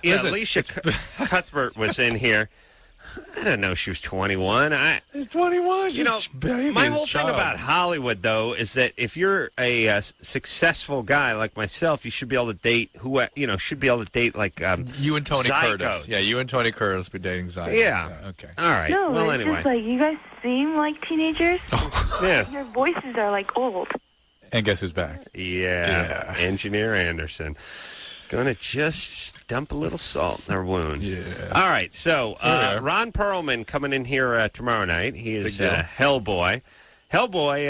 Listen, Alicia Cuthbert was in here. I don't know. She was 21. She's 21. She's my whole thing about Hollywood, though, is that if you're a successful guy like myself, you should be able to date should be able to date like you and Tony Zygotes. Curtis. Yeah, you and Tony Curtis be dating Zygotes. Yeah. Okay. All right. No, well, it's anyway. just like you guys seem like teenagers. Yeah. Your voices are like old. And guess who's back? Yeah. Engineer Anderson. Gonna just dump a little salt in their wound. Yeah. All right, so Ron Perlman coming in here tomorrow night. He is Hellboy. Hellboy,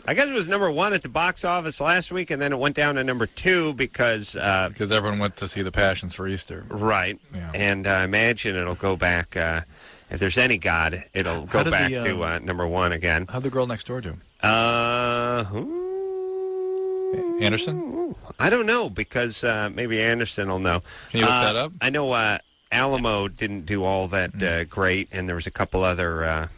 I guess it was number 1 at the box office last week, and then it went down to number 2 because everyone went to see the Passions for Easter. Right. Yeah. And I imagine it'll go back. If there's any God, it'll go back to number 1 again. How'd the girl next door do? Anderson? I don't know, because maybe Anderson will know. Can you look that up? I know Alamo didn't do all that great, and there was a couple other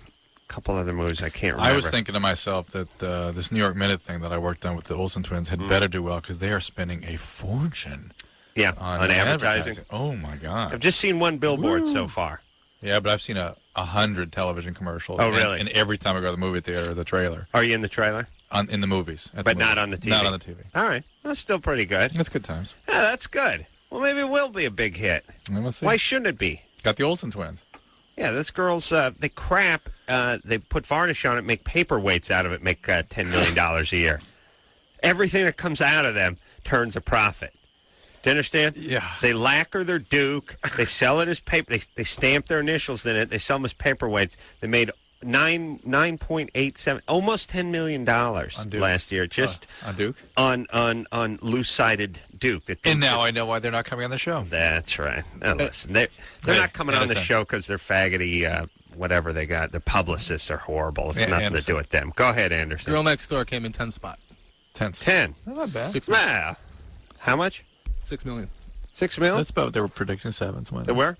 movies I can't remember. I was thinking to myself that this New York Minute thing that I worked on with the Olsen twins had better do well, because they are spending a fortune on advertising. Oh, my God. I've I've just seen one billboard so far. Yeah, but I've seen 100 television commercials. Oh, really? And every time I go to the movie theater, the trailer. Are you in the trailer? In the movies. But not on the TV? Not on the TV. All right. That's still pretty good. That's good times. Yeah, that's good. Well, maybe it will be a big hit. We'll see. Why shouldn't it be? Got the Olsen twins. Yeah, this girl's, they crap. They put varnish on it, make paperweights out of it, make $10 million a year. Everything that comes out of them turns a profit. Do you understand? Yeah. They lacquer their Duke. They sell it as paper. They stamp their initials in it. They sell them as paperweights. They made 9.87, almost $10 million last year, just on Duke, on loose-sided Duke. And now I know why they're not coming on the show. That's right. Now, listen, they're not coming on the show because they're faggoty. Whatever they got, their publicists are horrible. It's nothing to do with them. Go ahead, Anderson. Girl Next Door came in 10th spot. 10. Not bad. 6 million. Wow. How much? 6 million. 6 million? That's about what they were predicting 7th. They were?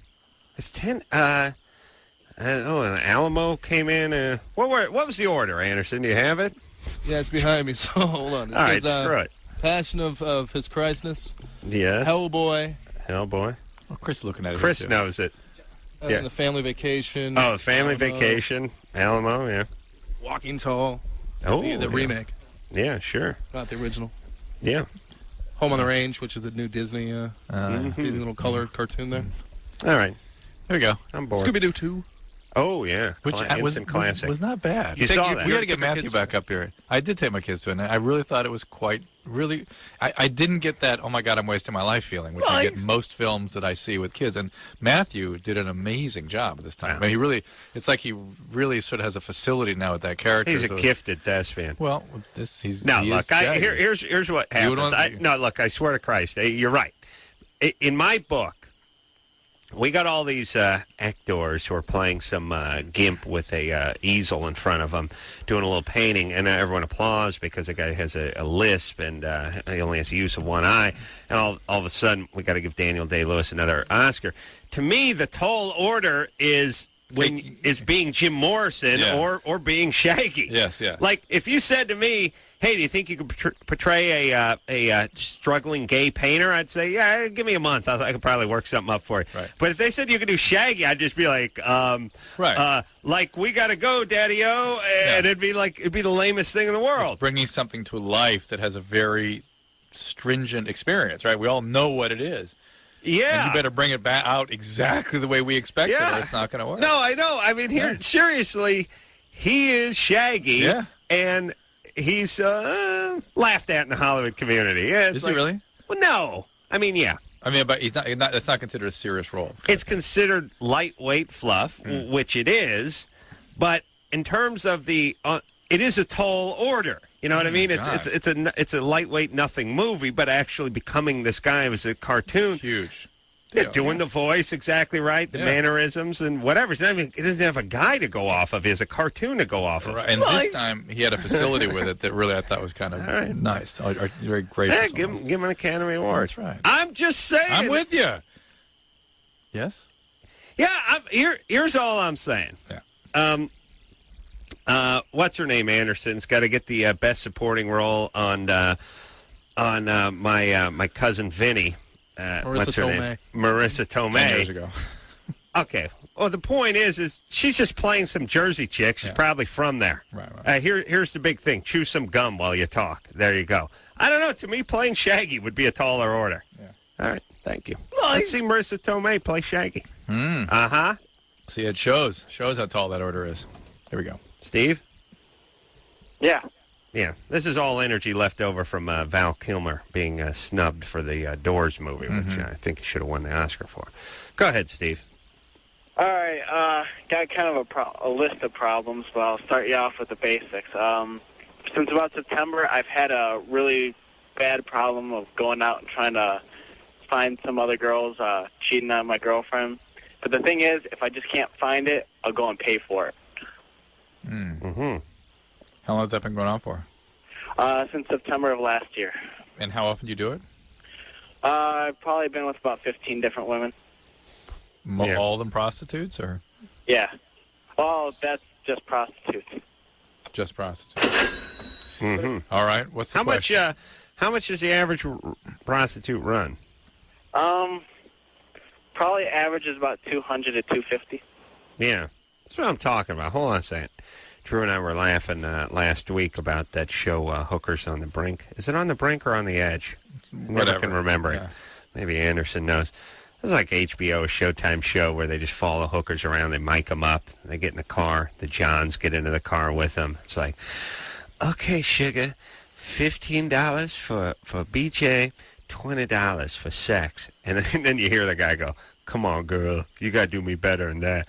It's 10. And Alamo came in. What was the order, Anderson? Do you have it? Yeah, it's behind me, so hold on. All right, screw it. Passion of His Christness. Yes. Hellboy. Well, Chris is looking at it. Chris knows it. Yeah. The Family Vacation. Oh, the Family Vacation. Alamo, yeah. Walking Tall. Oh, the remake. Yeah, sure. Not the original. Yeah. Home on the Range, which is the new Disney little colored cartoon there. All right. There we go. I'm bored. Scooby-Doo 2. Oh, yeah. Which classic. was not bad. You saw that. We got to get Matthew back up here. I did take my kids to it, and I really thought it was I didn't get that, oh, my God, I'm wasting my life feeling, which I get in most films that I see with kids. And Matthew did an amazing job this time. I mean, it's like he really sort of has a facility now with that character. He's a gifted thespian. Well, here's what happens. I swear to Christ, you're right. In my book, we got all these actors who are playing some gimp with a easel in front of them, doing a little painting, and everyone applauds because the guy has a lisp and he only has the use of one eye. And all of a sudden, we got to give Daniel Day-Lewis another Oscar. To me, the tall order is being Jim Morrison or being Shaggy. Yes, yeah. Like if you said to me, hey, do you think you could portray a struggling gay painter? I'd say, yeah, give me a month. I could probably work something up for you. Right. But if they said you could do Shaggy, I'd just be like, like we got to go, Daddy-O, and it'd be the lamest thing in the world. It's bringing something to life that has a very stringent experience, right? We all know what it is. Yeah. And you better bring it back out exactly the way we expect it, or it's not going to work. No, I know. I mean, seriously, he is Shaggy, and he's laughed at in the Hollywood community. Yeah, is he really? Well, no. I mean, yeah. I mean, but it's not considered a serious role. It's considered lightweight fluff, which it is, but in terms of it is a tall order. You know what I mean? It's a lightweight nothing movie, but actually becoming this guy was a cartoon. Huge. Yeah, doing the voice exactly right, the mannerisms and whatever. He doesn't have a guy to go off of. He has a cartoon to go off of. Right. And this time he had a facility with it that really I thought was kind of nice. Very gracious. Yeah, give him an Academy Award. That's right. I'm just saying. I'm with you. Yes? Yeah, here's all I'm saying. Yeah. What's her name? Anderson's got to get the best supporting role on my cousin Vinny. what's her name? Marissa Tomei. 10 years ago. Okay. Well, the point is she's just playing some Jersey chick. She's probably from there. Right. Here's the big thing. Chew some gum while you talk. There you go. I don't know. To me, playing Shaggy would be a taller order. Yeah. All right. Thank you. Let's see Marissa Tomei play Shaggy. Uh-huh. See, it shows how tall that order is. Here we go. Steve? Yeah. Yeah. This is all energy left over from Val Kilmer being snubbed for the Doors movie, which I think he should have won the Oscar for. Go ahead, Steve. All right, got kind of a list of problems, but I'll start you off with the basics. Since about September, I've had a really bad problem of going out and trying to find some other girls cheating on my girlfriend. But the thing is, if I just can't find it, I'll go and pay for it. Mm-hmm. How long has that been going on for? Since September of last year. And how often do you do it? I've probably been with about 15 different women. All of them prostitutes, or? Yeah. Oh, that's just prostitutes. Just prostitutes. Mm-hmm. All right. What's the question? How much does the average prostitute run? Probably average is about 200 to 250. Yeah. That's what I'm talking about. Hold on a second. Drew and I were laughing last week about that show, Hookers on the Brink. Is it on the brink or on the edge? Never can remember it. Maybe Anderson knows. It was like HBO, a Showtime show where they just follow hookers around. They mic them up. They get in the car. The Johns get into the car with them. It's like, okay, sugar, $15 for BJ, $20 for sex. And then you hear the guy go, come on, girl, you got to do me better than that.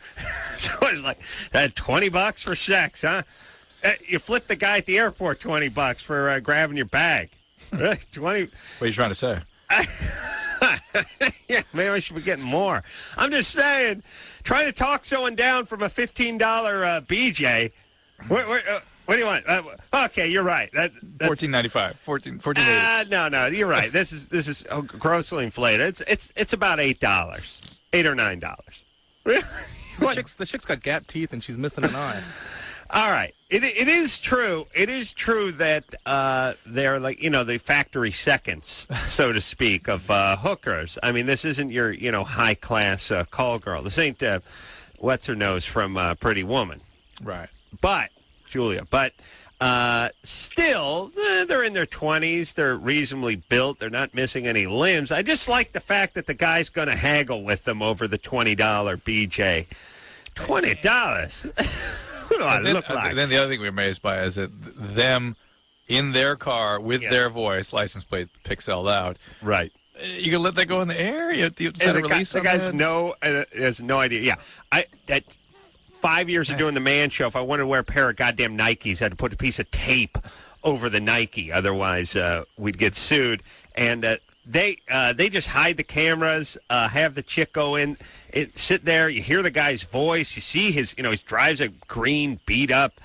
So it's like, $20 for sex, huh? You flip the guy at the airport $20 for grabbing your bag. 20. What are you trying to say? Yeah, maybe I should be getting more. I'm just saying, trying to talk someone down from a $15 BJ. What do you want? Okay, you're right. That's $14.95. $14.80. No, you're right. This is grossly inflated. It's about $8, $8 or $9. Really? The chick's got gap teeth and she's missing an eye. All right. It is true. It is true that they're like, the factory seconds, so to speak, of hookers. I mean, this isn't your, high-class call girl. This ain't what's-her-nose from Pretty Woman. Right. But, Julia, still, they're in their 20s. They're reasonably built. They're not missing any limbs. I just like the fact that the guy's going to haggle with them over the $20 BJ. $20? Who do I look like? Then the other thing we're amazed by is that them in their car with their voice, license plate pixeled out. Right. You can let that go in the air? You set a release on that? The guy has no idea. Yeah. At 5 years of doing the Man Show, if I wanted to wear a pair of goddamn Nikes, I had to put a piece of tape over the Nike. Otherwise, we'd get sued. And they just hide the cameras, have the chick go in, sit there. You hear the guy's voice. You see his, he drives a green beat-up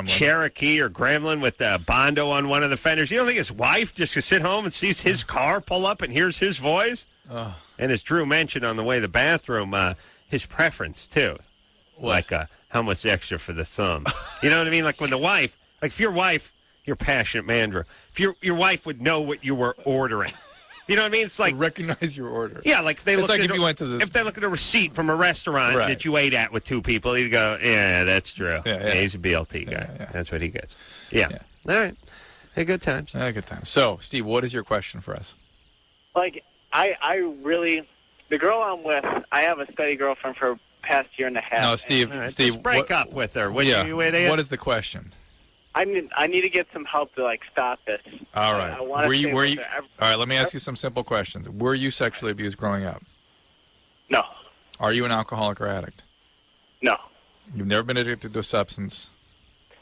Cherokee or Gremlin with Bondo on one of the fenders. You don't think his wife just could sit home and sees his car pull up and hears his voice? And as Drew mentioned on the way to the bathroom, his preference, too. What? Like how much extra for the thumb. You know what I mean? Like when the wife, if your wife, you're a passionate man, Drew. If your wife would know what you were ordering. You know what I mean? It's like recognize your order. Yeah, like if they look if they look at a receipt from a restaurant that you ate at with two people, you go, yeah, that's true. Yeah, he's a BLT guy. Yeah. That's what he gets. Yeah. All right. Hey, good times. Good times. So, Steve, what is your question for us? Like, I really, the girl I'm with, I have a steady girlfriend for the past year and a half. No, Steve, just break up with her. What is the question? I need to get some help to stop this. All right. All right, let me ask you some simple questions. Were you sexually abused growing up? No. Are you an alcoholic or addict? No. You've never been addicted to a substance?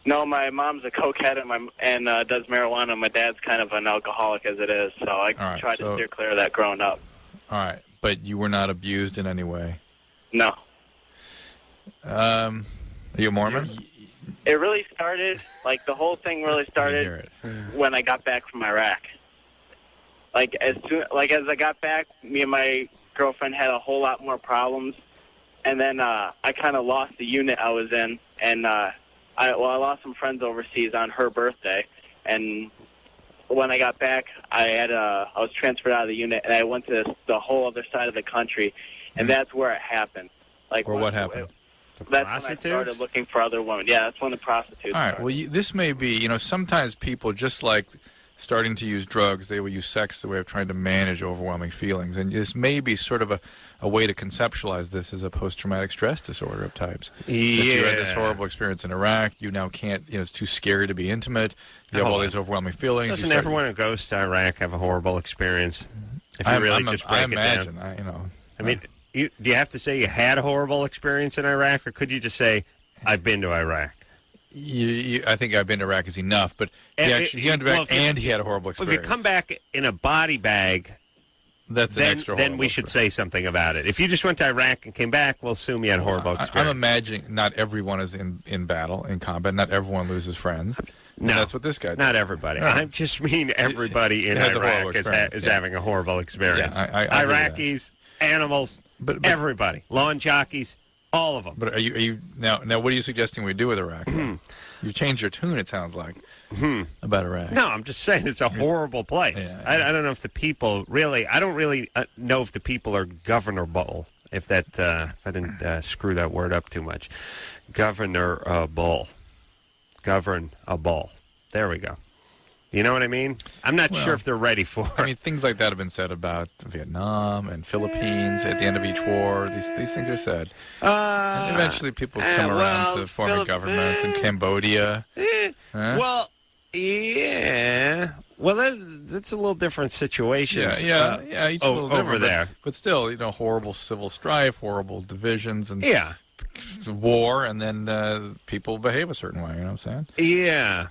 No, my mom's a cokehead and does marijuana. My dad's kind of an alcoholic as it is, so I tried to steer clear of that growing up. All right, but you were not abused in any way? No. Are you a Mormon? It really started, the whole thing really started when I got back from Iraq. As I got back, me and my girlfriend had a whole lot more problems. And then I kind of lost the unit I was in. And I lost some friends overseas on her birthday. And when I got back, I was transferred out of the unit, and I went to the whole other side of the country, and that's where it happened. Like, or what happened? That's when I started looking for other women. Yeah, that's when the prostitutes All right. started. Well, this may be, sometimes people, just like starting to use drugs, they will use sex as a way of trying to manage overwhelming feelings. And this may be sort of a way to conceptualize this as a post-traumatic stress disorder of types. Yeah. That you had this horrible experience in Iraq. You now can't, it's too scary to be intimate. You have all these overwhelming feelings. Doesn't everyone who goes to Iraq have a horrible experience? If you I imagine. I mean, do you have to say you had a horrible experience in Iraq, or could you just say, I've been to Iraq? I think I've been to Iraq is enough, but he went back and he had a horrible experience. If you come back in a body bag, that's an extra then we should say something about it. If you just went to Iraq and came back, we'll assume you had a horrible experience. I'm imagining not everyone is in battle, in combat. Not everyone loses friends. No, that's what this guy did. Not everybody. No. I just mean everybody in Iraq is having a horrible experience. Yeah, Iraqis, animals, but everybody, lawn jockeys, all of them. But are you now? What are you suggesting we do with Iraq? You changed your tune. It sounds like about Iraq. No, I'm just saying it's a horrible place. Yeah. I don't know if the people really. I don't really know if the people are governable. If that I didn't screw that word up too much. Governable. There we go. You know what I mean? I'm not sure if they're ready for it. I mean, things like that have been said about Vietnam and Philippines at the end of each war. These things are said. And eventually people come around to forming governments in Cambodia. Well, yeah. Well, that's a little different situation. Yeah. Each a little different, over there. But still, horrible civil strife, horrible divisions, and war, and then people behave a certain way. You know what I'm saying? Yeah.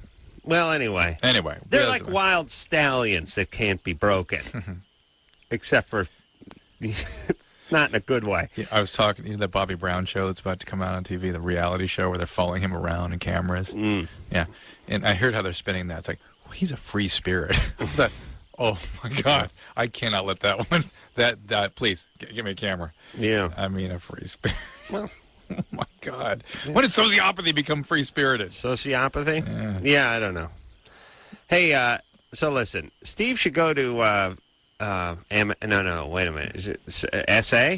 Well, anyway. They're like wild stallions that can't be broken. Except for, not in a good way. Yeah, I was talking to that Bobby Brown show that's about to come out on TV, the reality show where they're following him around in cameras. Yeah. And I heard how they're spinning that. It's like, well, he's a free spirit. Oh, my God. I cannot let that one. That please, give me a camera. Yeah. I mean, a free spirit. Well. Oh, my God. When did sociopathy become free-spirited? Sociopathy? Yeah, I don't know. Hey, so listen. Steve should go to, no, wait a minute. Is it SA?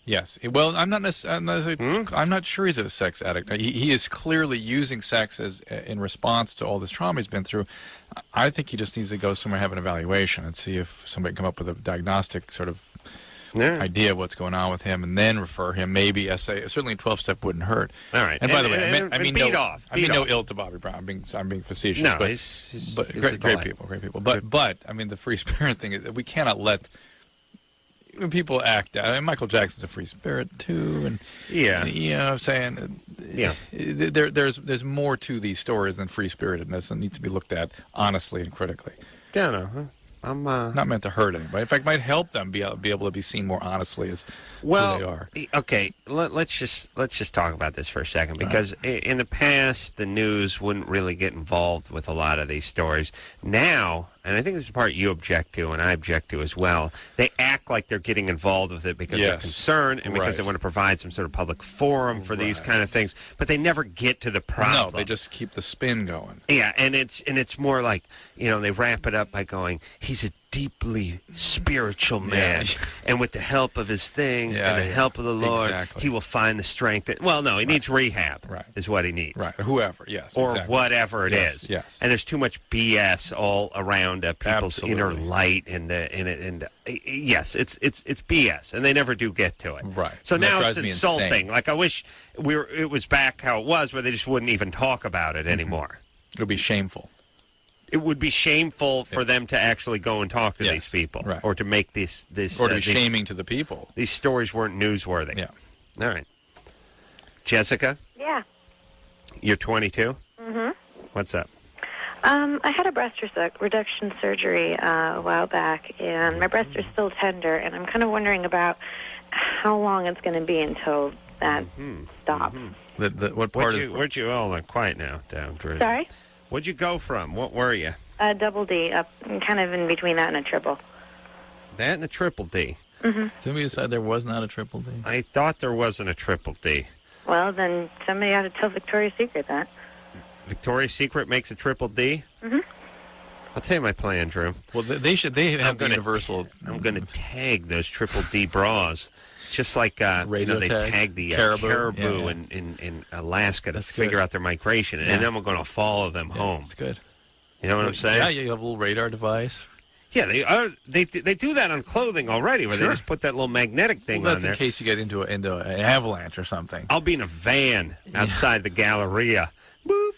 Yes. Well, I'm not sure he's a sex addict. He is clearly using sex as in response to all this trauma he's been through. I think he just needs to go somewhere, have an evaluation, and see if somebody can come up with a diagnostic sort of idea of what's going on with him, and then refer him. Maybe certainly a 12-step wouldn't hurt. All right. And by the way, I mean no ill to Bobby Brown. I'm being facetious. No, but great people. But I mean, the free spirit thing is we cannot let when people act out. I mean, Michael Jackson's a free spirit too, and you know what I'm saying. Yeah, there's more to these stories than free spiritedness, and needs to be looked at honestly and critically. Yeah, no. I'm not meant to hurt anybody. In fact, it might help them be able to be seen more honestly as who they are. Okay, let's just talk about this for a second, because in the past the news wouldn't really get involved with a lot of these stories. Now, and I think this is the part you object to and I object to as well, they act like they're getting involved with it because they're concerned and because they want to provide some sort of public forum for these kind of things, but they never get to the problem. No, they just keep the spin going. Yeah, and it's more like, they wrap it up by going, he's a deeply spiritual man, and with the help of his things and the help of the Lord, he will find the strength. He needs rehab, is what he needs. Right, whoever, or whatever it is. Yes. And there's too much BS all around people's inner light, it's BS, and they never do get to it. Right. So now it's insulting. Like, I wish it was back how it was, where they just wouldn't even talk about it anymore. It would be shameful. It would be shameful for them to actually go and talk to these people, or to make this or to be shaming to the people. These stories weren't newsworthy. Yeah. All right. Jessica? Yeah. You're 22? Mm-hmm. What's up? I had a breast reduction surgery a while back, and my breasts are still tender, and I'm kind of wondering about how long it's going to be until that stops. What part Where'd you all quiet now, down, Drew? Sorry? Where'd you go from? What were you? Double D, up, kind of in between that and a triple. That and a triple D? Mm-hmm. Didn't we decide there was not a triple D? I thought there wasn't a triple D. Well, then somebody ought to tell Victoria's Secret that. Victoria's Secret makes a triple D? Mm-hmm. I'll tell you my plan, Drew. Well, they have the universal. I'm going to tag those Triple D bras, just like radio they tag the caribou in Alaska to figure out their migration, and then I'm going to follow them home. That's good. You know what I'm saying? Yeah, you have a little radar device. Yeah, they do that on clothing already, where they just put that little magnetic thing on there. That's in case you get into an avalanche or something. I'll be in a van outside the Galleria. Boop.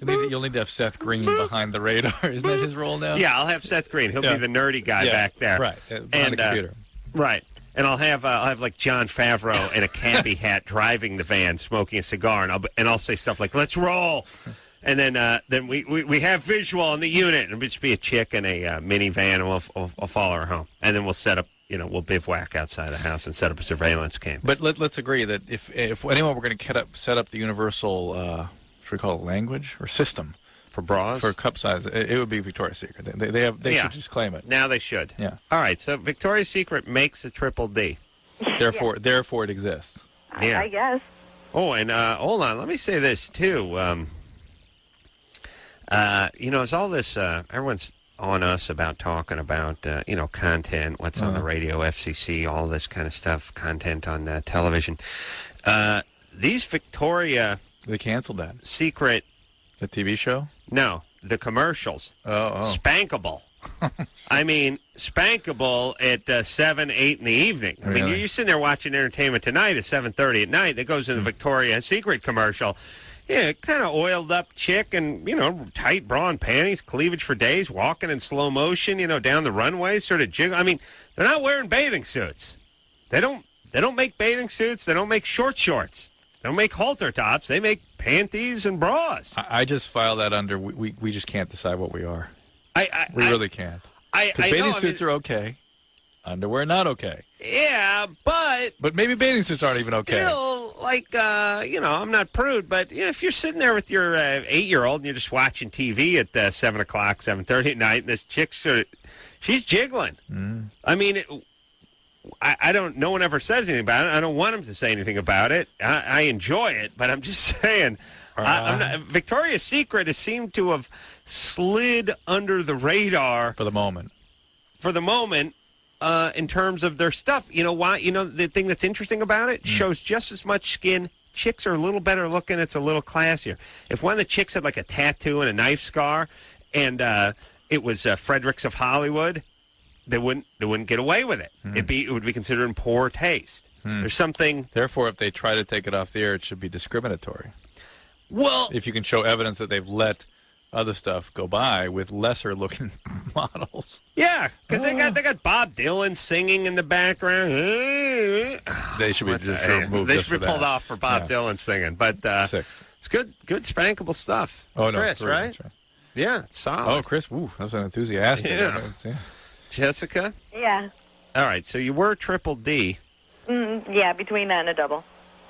You'll need to have Seth Green behind the radar. Isn't that his role now? Yeah, I'll have Seth Green. He'll be the nerdy guy back there. Right, behind the computer. Right. And I'll have like John Favreau in a cabbie hat driving the van, smoking a cigar, and I'll say stuff like, "Let's roll." And then we have visual on the unit. It'll just be a chick in a minivan, and we'll follow her home. And then we'll set up, we'll bivouac outside the house and set up a surveillance cam. But let's agree that if anyone were going to set up the universal, should we call it language or system for bras for cup size, it would be Victoria's Secret. They should just claim it. Now they should. Yeah. All right. So Victoria's Secret makes a Triple D. Therefore it exists. Yeah. I guess. Oh, and hold on. Let me say this too. It's all this, everyone's on us about talking about, content, what's on the radio, FCC, all this kind of stuff, content on television. These Victoria... They canceled that. Secret... The TV show? No, the commercials. Oh. Spankable. I mean, Spankable at 7, 8 in the evening. I mean, you're sitting there watching Entertainment Tonight at 7:30 at night. That goes in the Victoria's Secret commercial. Yeah, kind of oiled up chick and, tight bra and panties, cleavage for days, walking in slow motion, down the runway, sort of jiggle. I mean, they're not wearing bathing suits. They don't make bathing suits. They don't make shorts. They don't make halter tops. They make panties and bras. I just file that under we just can't decide what we are. We really can't. Bathing suits are okay. Underwear not okay. Yeah, but maybe bathing suits aren't even okay. Still, I'm not prude, but if you're sitting there with your 8-year-old and you're just watching TV at 7 o'clock, 7:30 at night, and this chick she's jiggling. I mean, I don't. No one ever says anything about it. I don't want them to say anything about it. I enjoy it, but I'm just saying. Victoria's Secret has seemed to have slid under the radar for the moment. In terms of their stuff. You know why? The thing that's interesting about it shows just as much skin. Chicks are a little better looking. It's a little classier. If one of the chicks had like a tattoo and a knife scar, and it was Fredericks of Hollywood, they wouldn't get away with it. It would be considered in poor taste. There's something. Therefore, if they try to take it off the air, it should be discriminatory. Well, if you can show evidence that they've let other stuff go by with lesser looking models. Yeah, because they got Bob Dylan singing in the background. They should be removed. They should be pulled off for Bob Dylan singing. But 6. It's good spankable stuff. Oh no, Chris, 3, right? Yeah, it's solid. Oh, Chris, that was an enthusiastic. Yeah. Jessica? Yeah. All right, so you were Triple D. Yeah, between that and a double.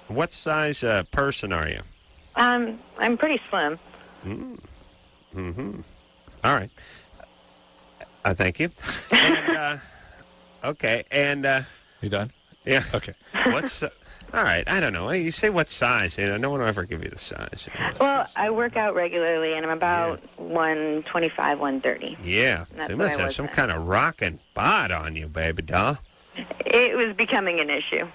What size person are you? I'm pretty slim. All right. Thank you. And, okay, and... you done? Yeah. Okay. What's... all right, I don't know. You say what size. No one will ever give you the size. Well, I work out regularly, and I'm about 125, 130. Yeah. So you must have some kind of rockin' bod on you, baby doll. It was becoming an issue.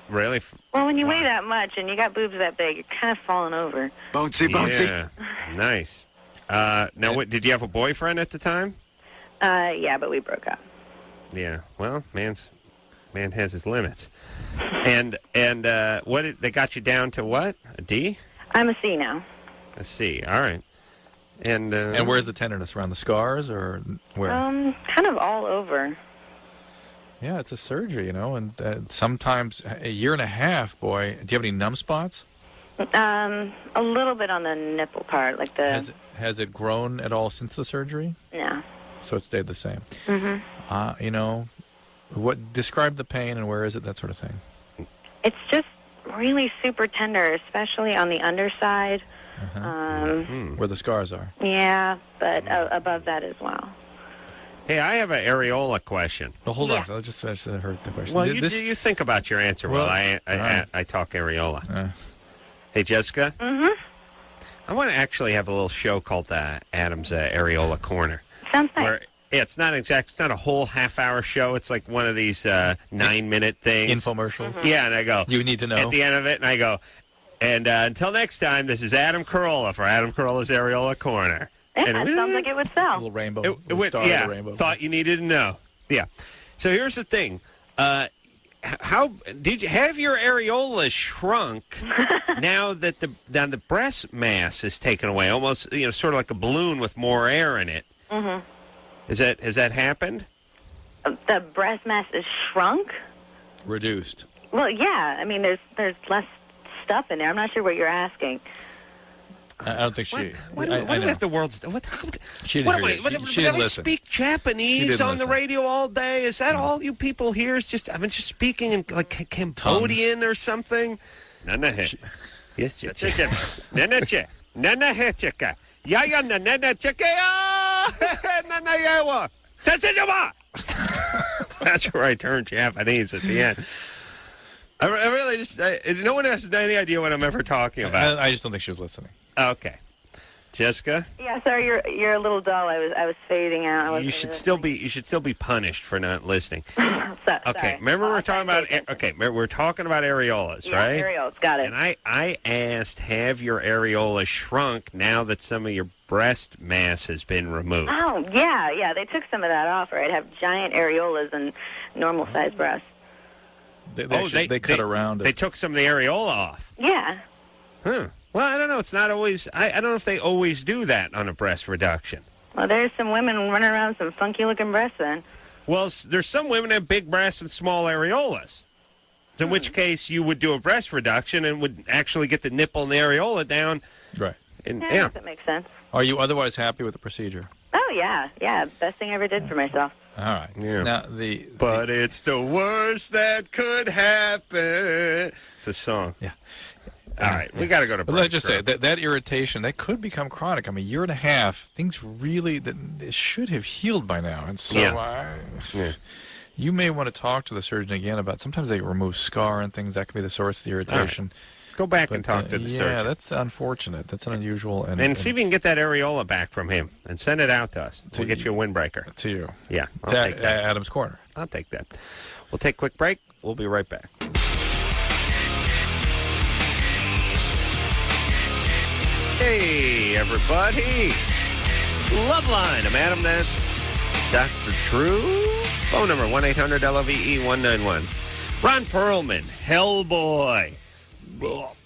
Really? Well, when you weigh that much and you got boobs that big, you're kind of falling over. Bouncy. Yeah. Nice. Now, what, did you have a boyfriend at the time? Yeah, but we broke up. Yeah. Well, man has his limits. And they got you down to what? A D? I'm a C now. A C. All right. And where's the tenderness, around the scars or where? Kind of all over. Yeah, it's a surgery, and sometimes a year and a half, boy. Do you have any numb spots? A little bit on the nipple part, like the. Has it grown at all since the surgery? No. So it stayed the same. Mm-hmm. Describe the pain and where is it? That sort of thing. It's just really super tender, especially on the underside. Where the scars are. Yeah, but above that as well. Hey, I have an areola question. Well, hold on. I just heard the question. Well, you think about your answer while I talk areola. Hey, Jessica? Mm-hmm. I want to actually have a little show called Adam's Areola Corner. Sounds nice. It's not a whole half-hour show. It's like one of these 9-minute things. Infomercials. Mm-hmm. Yeah, and I go, you need to know. At the end of it, and I go, and until next time, this is Adam Carolla for Adam Carolla's Areola Corner. Yeah, and that sounds like it would sell. A little rainbow. Rainbow. Thought you needed to know. Yeah. So here's the thing. How did you have your areola shrunk now that the breast mass is taken away? Almost, sort of like a balloon with more air in it. Mm-hmm. Has that happened? The breast mass is shrunk? Reduced. Well, yeah. I mean, there's less stuff in there. I'm not sure what you're asking. I don't think she. What about the world's? She didn't hear you. She didn't listen. Speak Japanese on the radio all day. Is that all you people hear? Is just speaking in like Cambodian or something? Yes, That's where I turn Japanese at the end. I really just no one has any idea what I'm ever talking about. I just don't think she was listening. Okay, Jessica. Yeah, sorry, you're a little dull. I was fading out. You should still be punished for not listening. Okay, sorry. Remember we're talking about we're talking about areolas, right? Areolas, got it. And I asked, have your areola shrunk now that some of your breast mass has been removed? Oh yeah, they took some of that off. Right, have giant areolas and normal sized breasts. They cut around it. They took some of the areola off. Yeah. Huh. Well, I don't know. It's not always. I don't know if they always do that on a breast reduction. Well, there's some women running around with some funky-looking breasts then. Well, there's some women that have big breasts and small areolas. In which case, you would do a breast reduction and would actually get the nipple and the areola down. Right. And, yeah, that makes sense. Are you otherwise happy with the procedure? Oh, yeah. Best thing I ever did for myself. All right. Yeah. Now, but it's the worst that could happen. It's a song. Yeah. All right, we got to go to break. Let's just say that irritation, that could become chronic. I mean, a year and a half, things really it should have healed by now. And so you may want to talk to the surgeon again about, sometimes they remove scar and things. That could be the source of the irritation. Right. Go back and talk to the surgeon. Yeah, that's unfortunate. That's unusual. And see if you can get that areola back from him and send it out to us. We'll get you a windbreaker. To you. Yeah, I'll take that. Adam's Corner. I'll take that. We'll take a quick break. We'll be right back. Hey, everybody. Loveline. I'm Adam. That's Dr. Drew. Phone number 1-800-LOVE-191. Ron Perlman, Hellboy,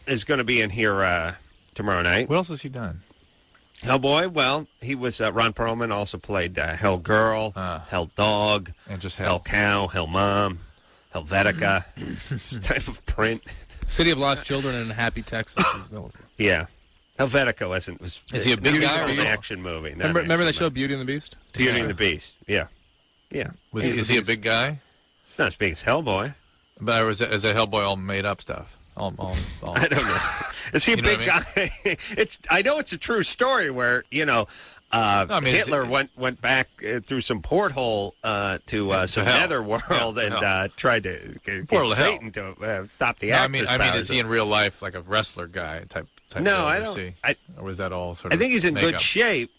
is going to be in here tomorrow night. What else has he done? Hellboy, well, he was, Ron Perlman also played Hell Girl, Hell Dog, and just Hell Cow, Hell Mom, Helvetica, this type of print. City of Lost Children and Happy Texas is known for. Yeah. Helvetica is he a big guy? It was an action movie. Remember that show Beauty and the Beast? Beauty and the Beast, yeah. Is he a big guy? It's not as big as Hellboy. But is that Hellboy all made up stuff? All I don't know. Is he a big guy? I know it's a true story where, Hitler went back through some porthole to some netherworld and tried to get Satan to stop the Axis powers. I mean, is he in real life like a wrestler guy type? No, I don't. Or was that all sort of? I think he's in good shape.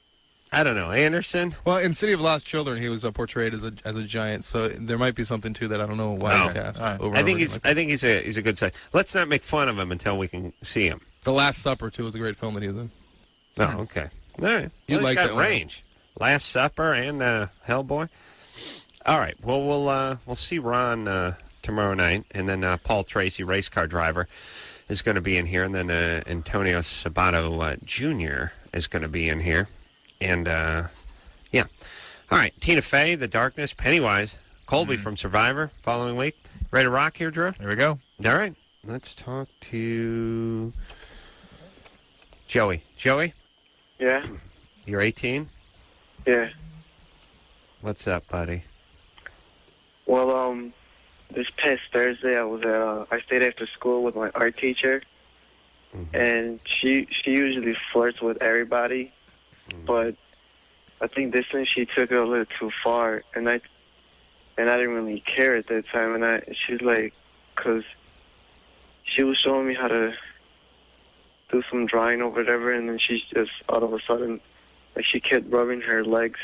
I don't know, Anderson. Well, in City of Lost Children, he was portrayed as a giant, so there might be something to that. I don't know why he's cast. Right. I think he's a good size. Let's not make fun of him until we can see him. The Last Supper too was a great film that he was in. Oh, okay. All right. You like got that range. Last Supper and Hellboy. All right. Well, we'll see Ron tomorrow night, and then Paul Tracy, race car driver, is going to be in here, and then Antonio Sabato Jr. is going to be in here. And, yeah. All right, Tina Fey, The Darkness, Pennywise, Colby from Survivor, following week. Ready to rock here, Drew? Here we go. All right, let's talk to Joey. Joey? Yeah? You're 18? Yeah. What's up, buddy? Well, this past Thursday, I stayed after school with my art teacher, and she usually flirts with everybody. But I think this time she took it a little too far, and I didn't really care at that time. And she's like, because she was showing me how to do some drawing or whatever, and then she just all of a sudden, like, she kept rubbing her legs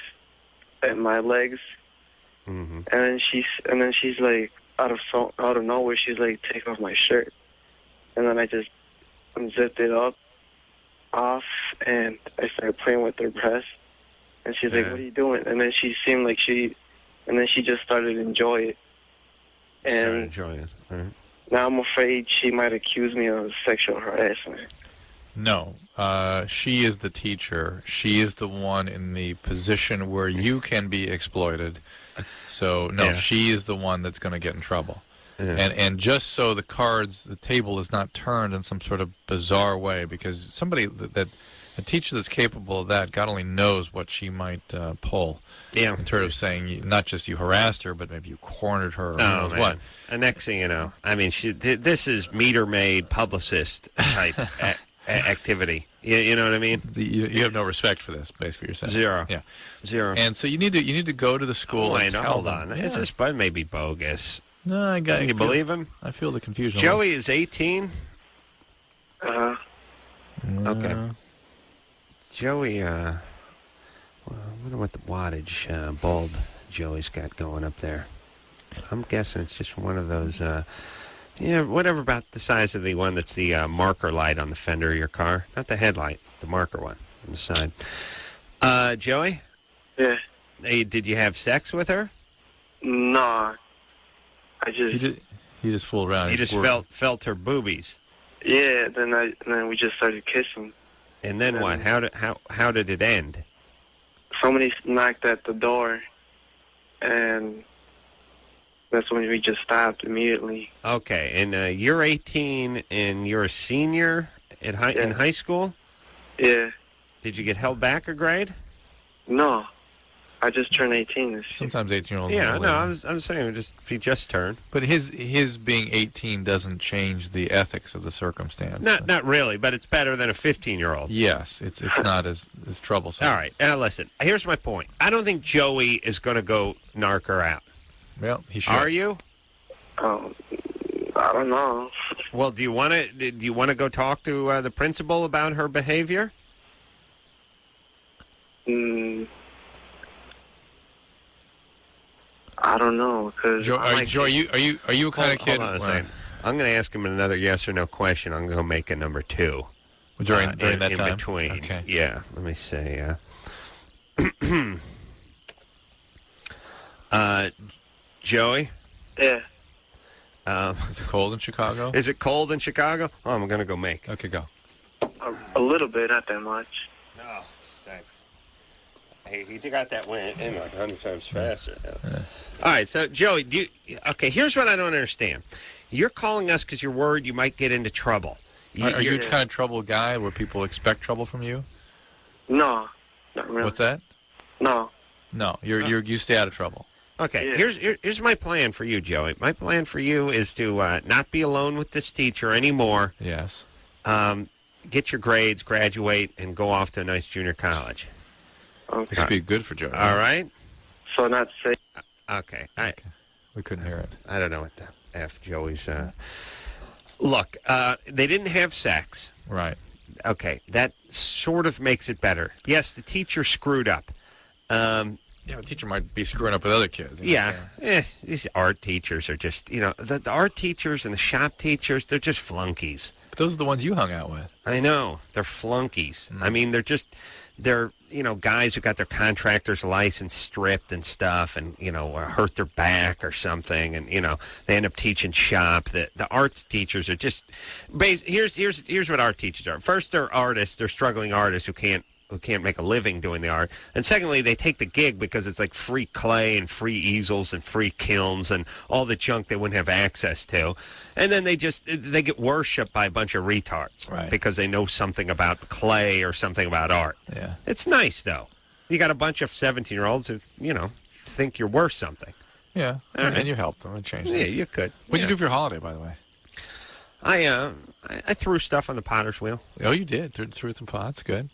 at my legs, and then she's like out of nowhere, she's like, take off my shirt, and then I just unzipped it off, and I started playing with her breast, and she's like, what are you doing? And then she seemed like she just started to enjoy it, and now I'm afraid she might accuse me of sexual harassment. No, she is the teacher. She is the one in the position where you can be exploited. So, no, she is the one that's going to get in trouble. Yeah. And just so the table is not turned in some sort of bizarre way, because somebody a teacher that's capable of that, God only knows what she might pull. Yeah. In terms of saying, not just you harassed her, but maybe you cornered her, or who knows what. And next thing you know, I mean, this is meter-maid publicist type activity. You know what I mean? You have no respect for this, basically. You're saying zero. Yeah, zero. And so you need to go to the school. And tell hold them. on. Yeah. Is this maybe bogus? No, I got. You believe him? I feel the confusion. Joey is 18. Uh-huh. Okay. Joey, I wonder what the wattage bulb Joey's got going up there. I'm guessing it's just one of those. Whatever about the size of the one that's the marker light on the fender of your car. Not the headlight, the marker one on the side. Joey? Yeah. Hey, did you have sex with her? No. He just fooled around. You just felt her boobies. Yeah, then we just started kissing. And then what? How did it end? Somebody knocked at the door, and that's when we just stopped immediately. Okay, and you're 18, and you're a senior in high school? Yeah. Did you get held back a grade? No. I just turned 18 this year. Sometimes 18-year-olds. Yeah, no, I'm saying if he just turned. But his being 18 doesn't change the ethics of the circumstance. Not really, but it's better than a 15-year-old. Yes, it's not as troublesome. All right, now listen. Here's my point. I don't think Joey is going to go narc her out. Well, he should. Are you? I don't know. Well, do you want to go talk to the principal about her behavior? I don't know, because Joe, are you a kind of kid? Hold on a second. I'm going to ask him another yes or no question. I'm going to make a number 2 during that time. In between. Okay. Yeah. Let me say. Joey. Yeah. Is it cold in Chicago? Is it cold in Chicago? Oh, I'm going to go make. Okay, go. A little bit, not that much. No. Hey, he got that went in like 100 times faster. Yeah. All right, so Joey, here's what I don't understand. You're calling us because you're worried you might get into trouble. Are you the kind of trouble guy where people expect trouble from you? No, not really. What's that? No. No, you stay out of trouble. Okay, yeah. Here's my plan for you, Joey. My plan for you is to not be alone with this teacher anymore. Yes. Get your grades, graduate, and go off to a nice junior college. Okay. This would be good for Joey. All right. So not safe. Okay. We couldn't hear it. I don't know what the F Joey's. Look, they didn't have sex. Right. Okay, that sort of makes it better. Yes, the teacher screwed up. The teacher might be screwing up with other kids. These art teachers are just, the art teachers and the shop teachers, they're just flunkies. But those are the ones you hung out with. I know. They're flunkies. I mean, they're guys who got their contractor's license stripped and stuff and, or hurt their back or something. And, they end up teaching shop. The arts teachers are just, here's what art teachers are. First, they're artists. They're struggling artists who can't make a living doing the art. And secondly, they take the gig because it's like free clay and free easels and free kilns and all the junk they wouldn't have access to. And then they get worshipped by a bunch of retards, right, because they know something about clay or something about art. Yeah. It's nice, though. You got a bunch of 17-year-olds who, think you're worth something. Yeah, and you helped them and changed them. Yeah, you could. What'd you do for your holiday, by the way? I threw stuff on the potter's wheel. Oh, you did? Threw some pots? Good.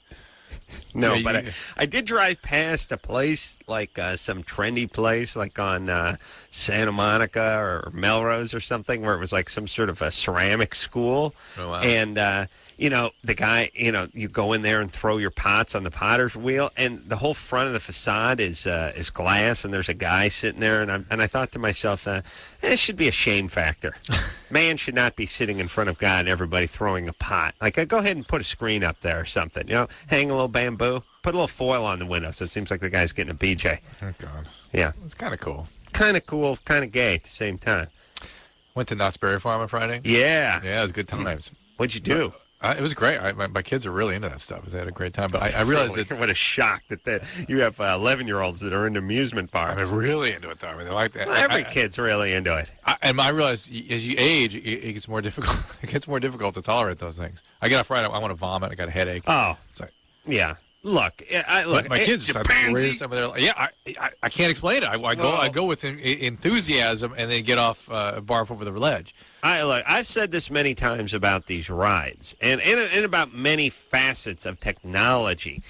No, but I did drive past a place, like some trendy place, like on Santa Monica or Melrose or something, where it was like some sort of a ceramic school. Oh, wow. And, the guy, you go in there and throw your pots on the potter's wheel, and the whole front of the facade is glass, and there's a guy sitting there, and I thought to myself, this should be a shame factor. Man should not be sitting in front of God and everybody throwing a pot. Like, go ahead and put a screen up there or something. Hang a little bamboo, put a little foil on the window, so it seems like the guy's getting a BJ. Oh God. Yeah, it's kind of cool. Kind of cool, kind of gay at the same time. Went to Knott's Berry Farm on Friday. Yeah, it was good times. What'd you do? It was great. My kids are really into that stuff. They had a great time. But I realized that what a shock that you have 11-year-olds that are into amusement parks. I'm really into it, though. They like that. Well, every kid's really into it. And I realize as you age, it gets more difficult. It gets more difficult to tolerate those things. I get off Friday, I want to vomit. I got a headache. Oh, it's like, yeah. Look, my kids just have the greatest time of their life. Yeah, I can't explain it. I go with enthusiasm and then get off barf over the ledge. I've said this many times about these rides and about many facets of technology.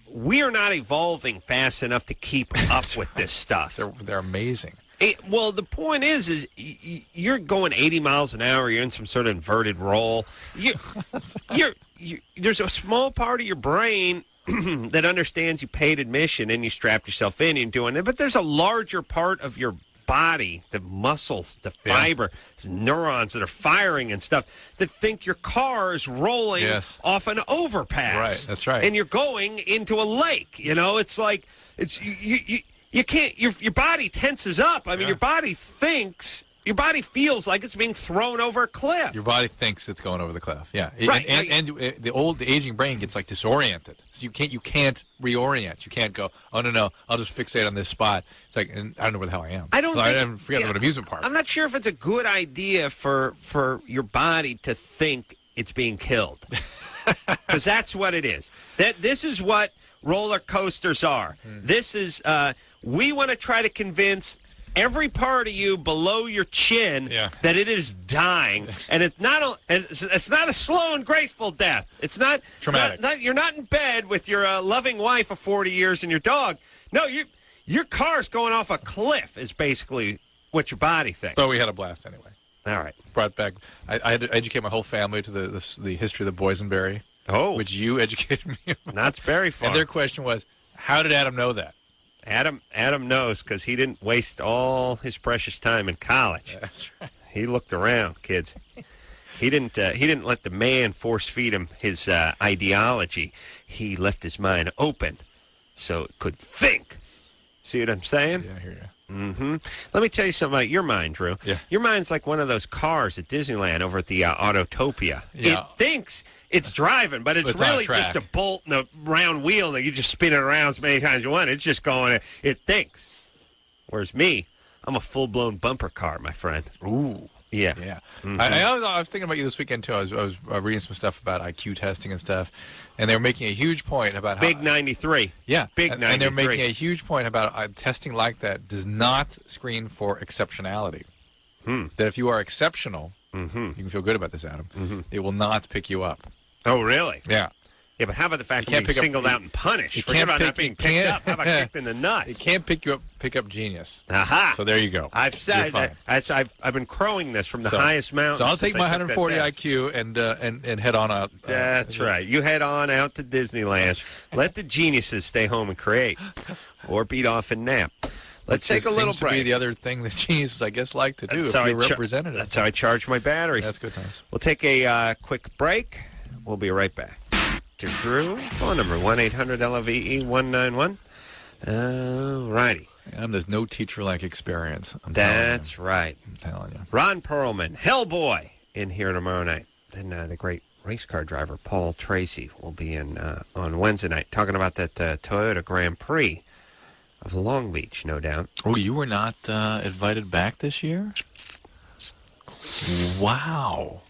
We are not evolving fast enough to keep up with this stuff. They're amazing. Well, the point is you're going 80 miles an hour. You're in some sort of inverted roll. There's a small part of your brain that understands you paid admission and you strapped yourself in and doing it. But there's a larger part of your body, the muscles, the fiber, the neurons that are firing and stuff that think your car is rolling off an overpass. Right, that's right. And you're going into a lake. It's like you can't. Your body tenses up. I mean, your body thinks. Your body feels like it's being thrown over a cliff. Your body thinks it's going over the cliff. Yeah, right. And the aging brain gets like disoriented. So you can't reorient. You can't go, oh no, I'll just fixate on this spot. It's like, and I don't know where the hell I am. I forget about an amusement park. I'm not sure if it's a good idea for your body to think it's being killed, because that's what it is. This is what roller coasters are. This is we want to try to convince every part of you below your chin that it is dying, and it's not a slow and graceful death. It's not traumatic. You're not in bed with your loving wife of 40 years and your dog. No, your car's going off a cliff is basically what your body thinks. But we had a blast anyway. All right, brought back. I had to educate my whole family to the history of the boysenberry. Oh, which you educated me about. Knott's Berry Farm. And their question was, how did Adam know that? Adam knows because he didn't waste all his precious time in college. That's right. He looked around, kids. He didn't let the man force feed him his ideology. He left his mind open so it could think. See what I'm saying? Yeah, I hear you. Mm-hmm. Let me tell you something about your mind, Drew. Yeah. Your mind's like one of those cars at Disneyland over at the Autotopia. Yeah. It thinks it's driving, but it's really just a bolt and a round wheel that you just spin it around as many times as you want. It's just going, it thinks. Whereas me, I'm a full-blown bumper car, my friend. Ooh. Yeah. Yeah. Mm-hmm. I was thinking about you this weekend, too. I was reading some stuff about IQ testing and stuff, and they were making a huge point about how... Big 93. Yeah. Big 93. And they're making a huge point about testing like that does not screen for exceptionality. That if you are exceptional, you can feel good about this, Adam, it will not pick you up. Oh, really? Yeah. Yeah, but how about the fact that you're singled out and punished? Forget about not being picked up. How about kicked in the nuts? It can't pick up genius. Aha! So there you go. I've said I've been crowing this from the highest mountain. So I'll take my 140 IQ and head on out. That's right. You head on out to Disneyland. Let the geniuses stay home and create, or beat off and nap. Let's take a little break. Seems to be the other thing that geniuses, I guess, like to do if you're representative. That's how I charge my batteries. That's good times. We'll take a quick break. We'll be right back. Drew, phone number 1-800-LOVE-191. All righty. There's no teacher-like experience. That's right. I'm telling you. Ron Perlman, Hellboy, in here tomorrow night. Then the great race car driver Paul Tracy will be in on Wednesday night talking about that Toyota Grand Prix of Long Beach, no doubt. Oh, you were not invited back this year? Wow.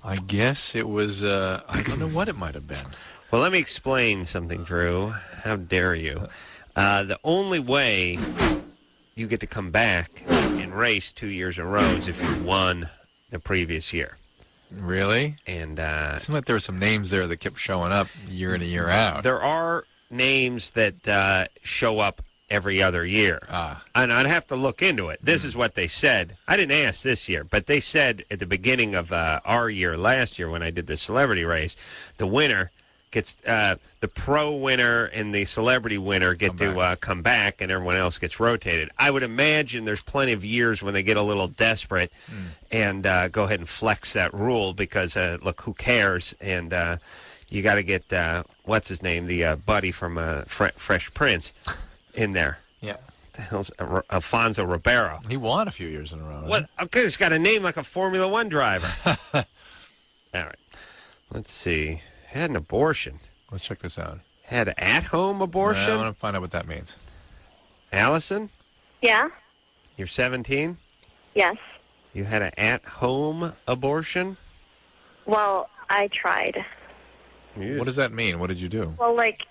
I guess it was, I don't know what it might have been. Well, let me explain something, Drew. How dare you? The only way you get to come back and race 2 years in a row is if you won the previous year. Really? And it seemed like there were some names there that kept showing up year in and year out. There are names that show up every other year. And I'd have to look into it. This is what they said. I didn't ask this year, but they said at the beginning of our year, last year, when I did the celebrity race, the winner gets the pro winner and the celebrity winner get to come back, and everyone else gets rotated. I would imagine there's plenty of years when they get a little desperate and go ahead and flex that rule because, look, who cares? And you got to get, what's his name, the buddy from Fresh Prince in there. Yeah. The hell's Alfonso Ribeiro? He won a few years in a row. What? Okay, he's got a name like a Formula One driver. All right. Let's see. Had an abortion. Let's check this out. Had an at-home abortion? I want to find out what that means. Allison? Yeah? You're 17? Yes. You had an at-home abortion? Well, I tried. What does that mean? What did you do? Well, like,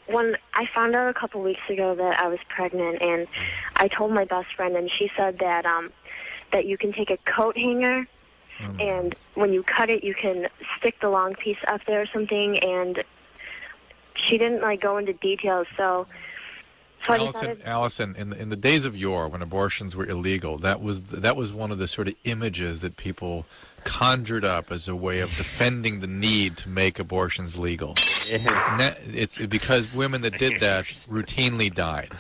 when I found out a couple weeks ago that I was pregnant, and I told my best friend, and she said that that you can take a coat hanger, and when you cut it, you can stick the long piece up there or something, and she didn't, like, go into details, so Allison, in the days of yore, when abortions were illegal, that was one of the sort of images that people conjured up as a way of defending the need to make abortions legal. It's because women that did that routinely died.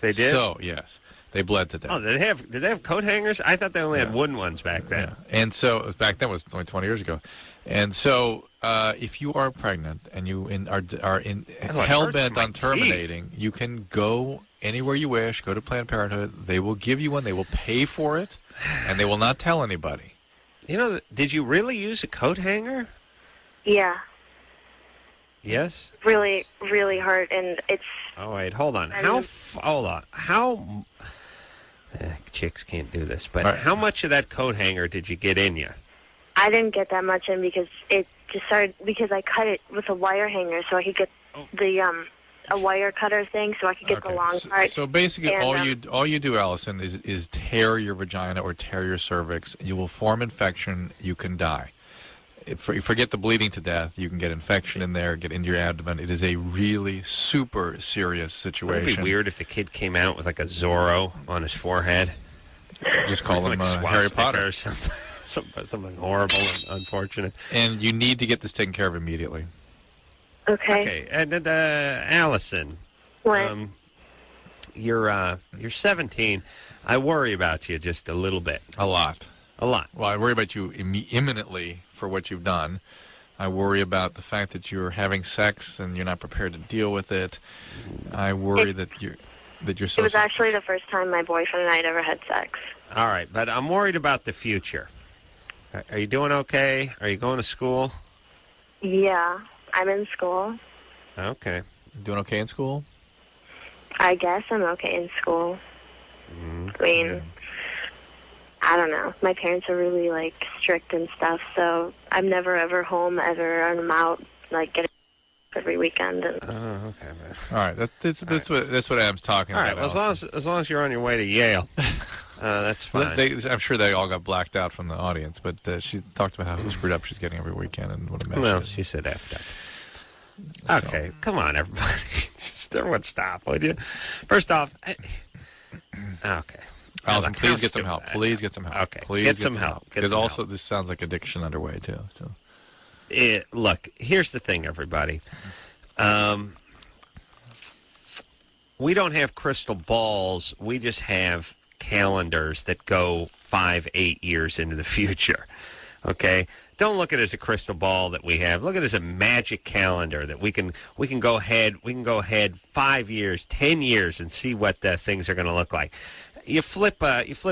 They did? So, yes. They bled to death. Oh, did they have coat hangers? I thought they only had wooden ones back then. Yeah. And so, back then, it was only 20 years ago. And so, if you are pregnant and you are hell-bent on terminating, you can go anywhere you wish, go to Planned Parenthood. They will give you one. They will pay for it, and they will not tell anybody. You know, did you really use a coat hanger? Yeah. Yes? Really, really hard, and it's... Oh, wait, hold on. How... chicks can't do this, but how much of that coat hanger did you get in you? I didn't get that much in because it just started... Because I cut it with a wire hanger so I could get the... a wire cutter thing so I could get the long part. So basically, all you do, Allison, is tear your vagina or tear your cervix. You will form infection. You can die. Forget the bleeding to death. You can get infection in there, get into your abdomen. It is a really super serious situation. It would be weird if the kid came out with like a Zorro on his forehead. Just call him Harry Potter or something horrible and unfortunate. And you need to get this taken care of immediately. Okay. And Allison, what? You're 17. I worry about you just a little bit. A lot. Well, I worry about you imminently for what you've done. I worry about the fact that you're having sex and you're not prepared to deal with it. I worry that you're so. It was actually the first time my boyfriend and I had ever had sex. All right, but I'm worried about the future. Are you doing okay? Are you going to school? Yeah, I'm in school. Okay. Doing okay in school? I guess I'm okay in school. I mean, I don't know. My parents are really, like, strict and stuff, so I'm never ever home ever, and I'm out, like, getting every weekend. And... Oh, okay, man. All right, that's what Adam's talking about. All right, well, as long as you're on your way to Yale, that's fine. I'm sure they all got blacked out from the audience, but she talked about how screwed up she's getting every weekend and what a mess. Well, she said effed up. Okay, come on, everybody. Just everyone stop, would you? First off, okay. Allison, please get some help. Please get some help. Okay, please get some help. Because also, this sounds like addiction underway, too. So, look, here's the thing, everybody. We don't have crystal balls. We just have calendars that go 5-8 years into the future. Okay? Don't look at it as a crystal ball that we have. Look at it as a magic calendar that we can go ahead 5 years, 10 years, and see what things are going to look like. You flip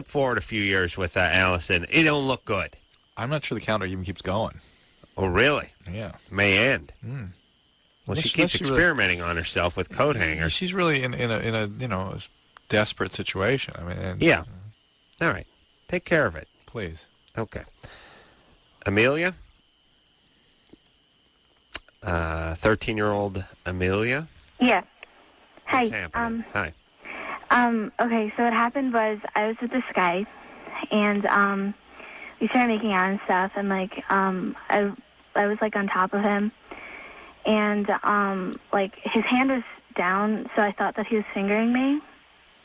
forward a few years with Allison. It don't look good. I'm not sure the calendar even keeps going. Oh, really? Yeah. May end. Well, she keeps experimenting on herself with coat hangers. She's really in a desperate situation. I mean, yeah. All right. Take care of it, please. Okay. Amelia, 13-year-old Amelia. Yeah. Hi. What's happening? Hi. Okay, so what happened was I was with this guy, and we started making out and stuff, and like I was like on top of him, and like his hand was down, so I thought that he was fingering me.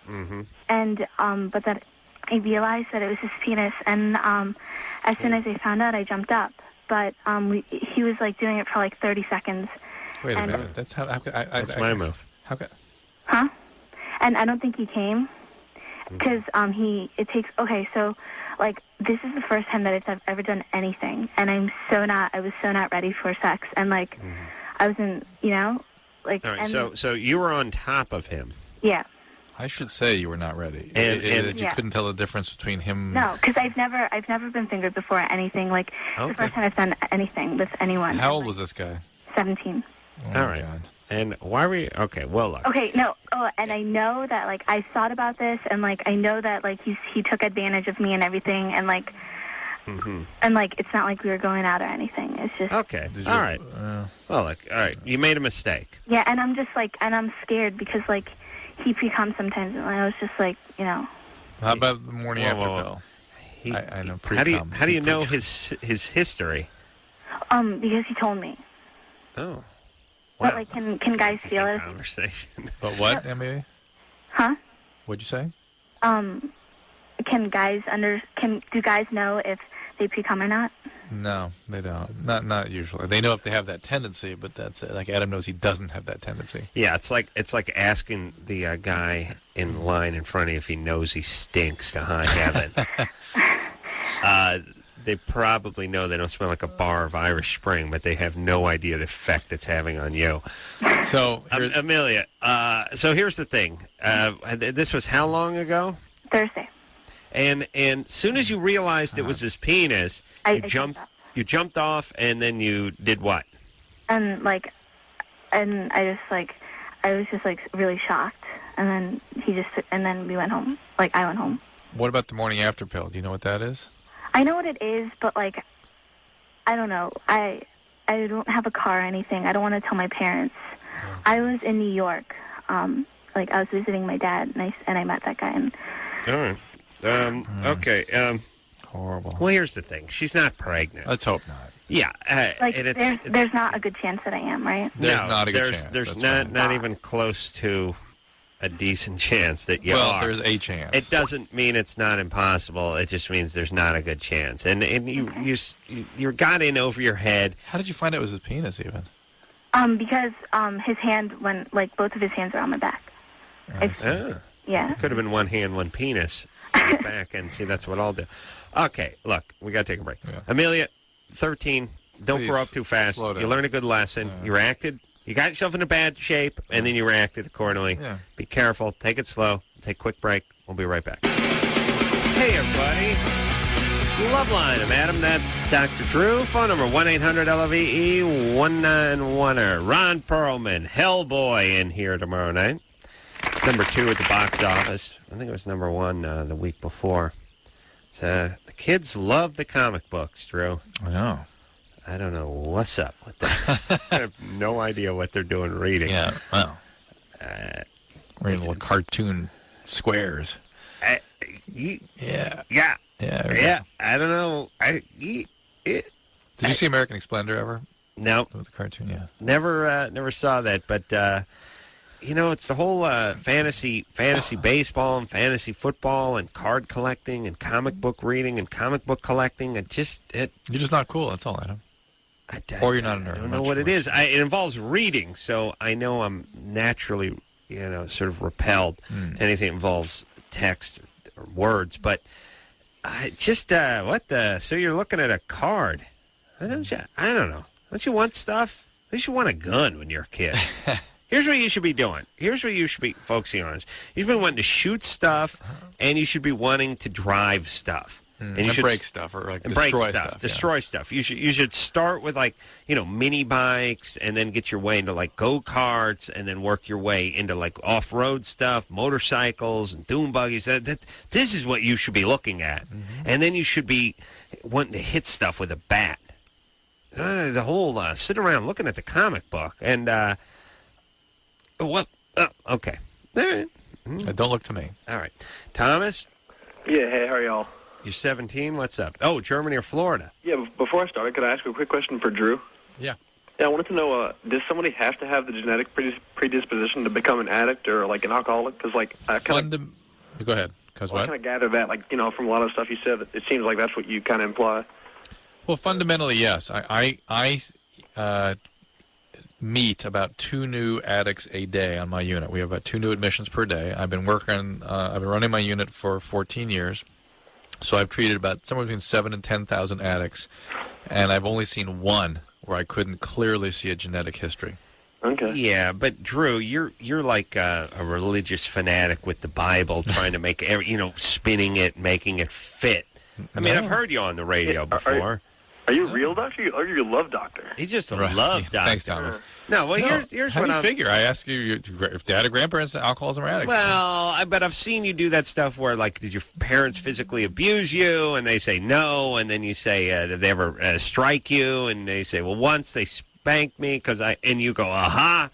Mm-hmm. And but then I realized that it was his penis, and as soon as I found out, I jumped up. But he was like doing it for like 30 seconds. Wait a minute. That's how. That's my move. How could? Huh? And I don't think he came because it takes. Okay, so like this is the first time that I've ever done anything, and I was so not ready for sex, and like I wasn't, like. All right. So you were on top of him. Yeah. I should say you were not ready. And you couldn't tell the difference between him. No, because I've never been fingered before or anything. Like the first time I've done anything with anyone. How old was this guy? 17. Oh, all right. God. And why were you? Okay. Well, look. Okay. No. Oh, and I know that like I thought about this, and like I know that like he took advantage of me and everything, and like. Mm-hmm. And like it's not like we were going out or anything. It's just okay. All right. Well, look. All right. You made a mistake. Yeah, and I'm just like, and I'm scared because like he pre-comes sometimes, and I was just like, How about the morning after pill? I know pre-cum. How do you know his history? Because he told me. Oh. But like, can guys feel it? Conversation. But what, Emily? Huh? What'd you say? Do guys know if they pre-cum or not? No, they don't. Not usually. They know if they have that tendency, but that's it. Like Adam knows he doesn't have that tendency. Yeah, it's like asking the guy in line in front of you if he knows he stinks to high heaven. They probably know they don't smell like a bar of Irish Spring, but they have no idea the effect it's having on you. So, Amelia, so here's the thing. This was how long ago? Thursday. And soon as you realized it was his penis, you jumped off, and then you did what? And I was just like really shocked, and then we went home. Like I went home. What about the morning after pill? Do you know what that is? I know what it is, but like I don't know. I don't have a car or anything. I don't want to tell my parents. I was in New York. Like I was visiting my dad, and I met that guy. And all right. Okay. Horrible. Well, here's the thing. She's not pregnant. Let's hope not. Yeah. There's not a good chance that I am, right? There's not a good chance. There's not even close to a decent chance that you are. Well, there's a chance. It doesn't mean it's not impossible. It just means there's not a good chance. And you got in over your head. How did you find out it was his penis even? Because his hand, both of his hands are on my back. Yeah. Could have been one hand, one penis. Back and see, that's what I'll do. Okay, look, we got to take a break. Yeah. Amelia, 13, don't grow up too fast. You learned a good lesson. You reacted. You got yourself in a bad shape, and then you reacted accordingly. Yeah. Be careful. Take it slow. Take a quick break. We'll be right back. Hey, everybody. It's Loveline. I'm Adam. That's Dr. Drew. Phone number 1-800-LOVE-191. Ron Perlman, Hellboy, in here tomorrow night. Number 2 at the box office. I think it was number 1 the week before. The kids love the comic books, Drew. I know. I don't know what's up with that. I have no idea what they're doing reading. Yeah, well. Reading little cartoon squares. Yeah. I don't know. Did you see American Splendor ever? No. With the cartoon, yeah. Never saw that, but... it's the whole fantasy baseball and fantasy football and card collecting and comic book reading and comic book collecting. You're just not cool. That's all, Adam. Or you're not a nerd. I don't know what it is. It involves reading, so I know I'm naturally, sort of repelled. Anything that involves text or words. But so you're looking at a card. I don't know. Don't you want stuff? At least you want a gun when you're a kid. Here's what you should be doing. Here's what you should be focusing on. You should be wanting to shoot stuff, and you should be wanting to drive stuff. And you should break stuff or destroy stuff. Destroy stuff. You should start with mini bikes, and then get your way into go-karts, and then work your way into off-road stuff, motorcycles and dune buggies. This is what you should be looking at, and then you should be wanting to hit stuff with a bat. The whole sit around looking at the comic book and. Okay. All right. Don't look to me. All right. Thomas? Yeah, hey, how are y'all? You're 17? What's up? Oh, Germany or Florida? Yeah, before I started, could I ask a quick question for Drew? Yeah. Yeah, I wanted to know, does somebody have to have the genetic predisposition to become an addict or, like, an alcoholic? Because, like, I kind of... Go ahead. Because what? I kind of gather that, like, from a lot of stuff you said, it seems like that's what you kind of imply. Well, fundamentally, yes. I meet about 2 new addicts a day on my unit. We have about 2 new admissions per day. I've been running my unit for 14 years. So I've treated about somewhere between 7,000 and 10,000 addicts, and I've only seen one where I couldn't clearly see a genetic history. Okay. Yeah, but Drew, you're like a religious fanatic with the Bible, trying to make spinning it, making it fit. I mean, I've heard you on the radio before. Are you a real doctor, or are you a love doctor? He's just a love doctor. Thanks, Thomas. No, well, here's how what do you I'm... figure? I ask you if dad or grandparents are alcoholism or addicts. Well, but I've seen you do that stuff where, like, did your parents physically abuse you? And they say no, and then you say, did they ever strike you? And they say, well, once they spanked me and you go, aha.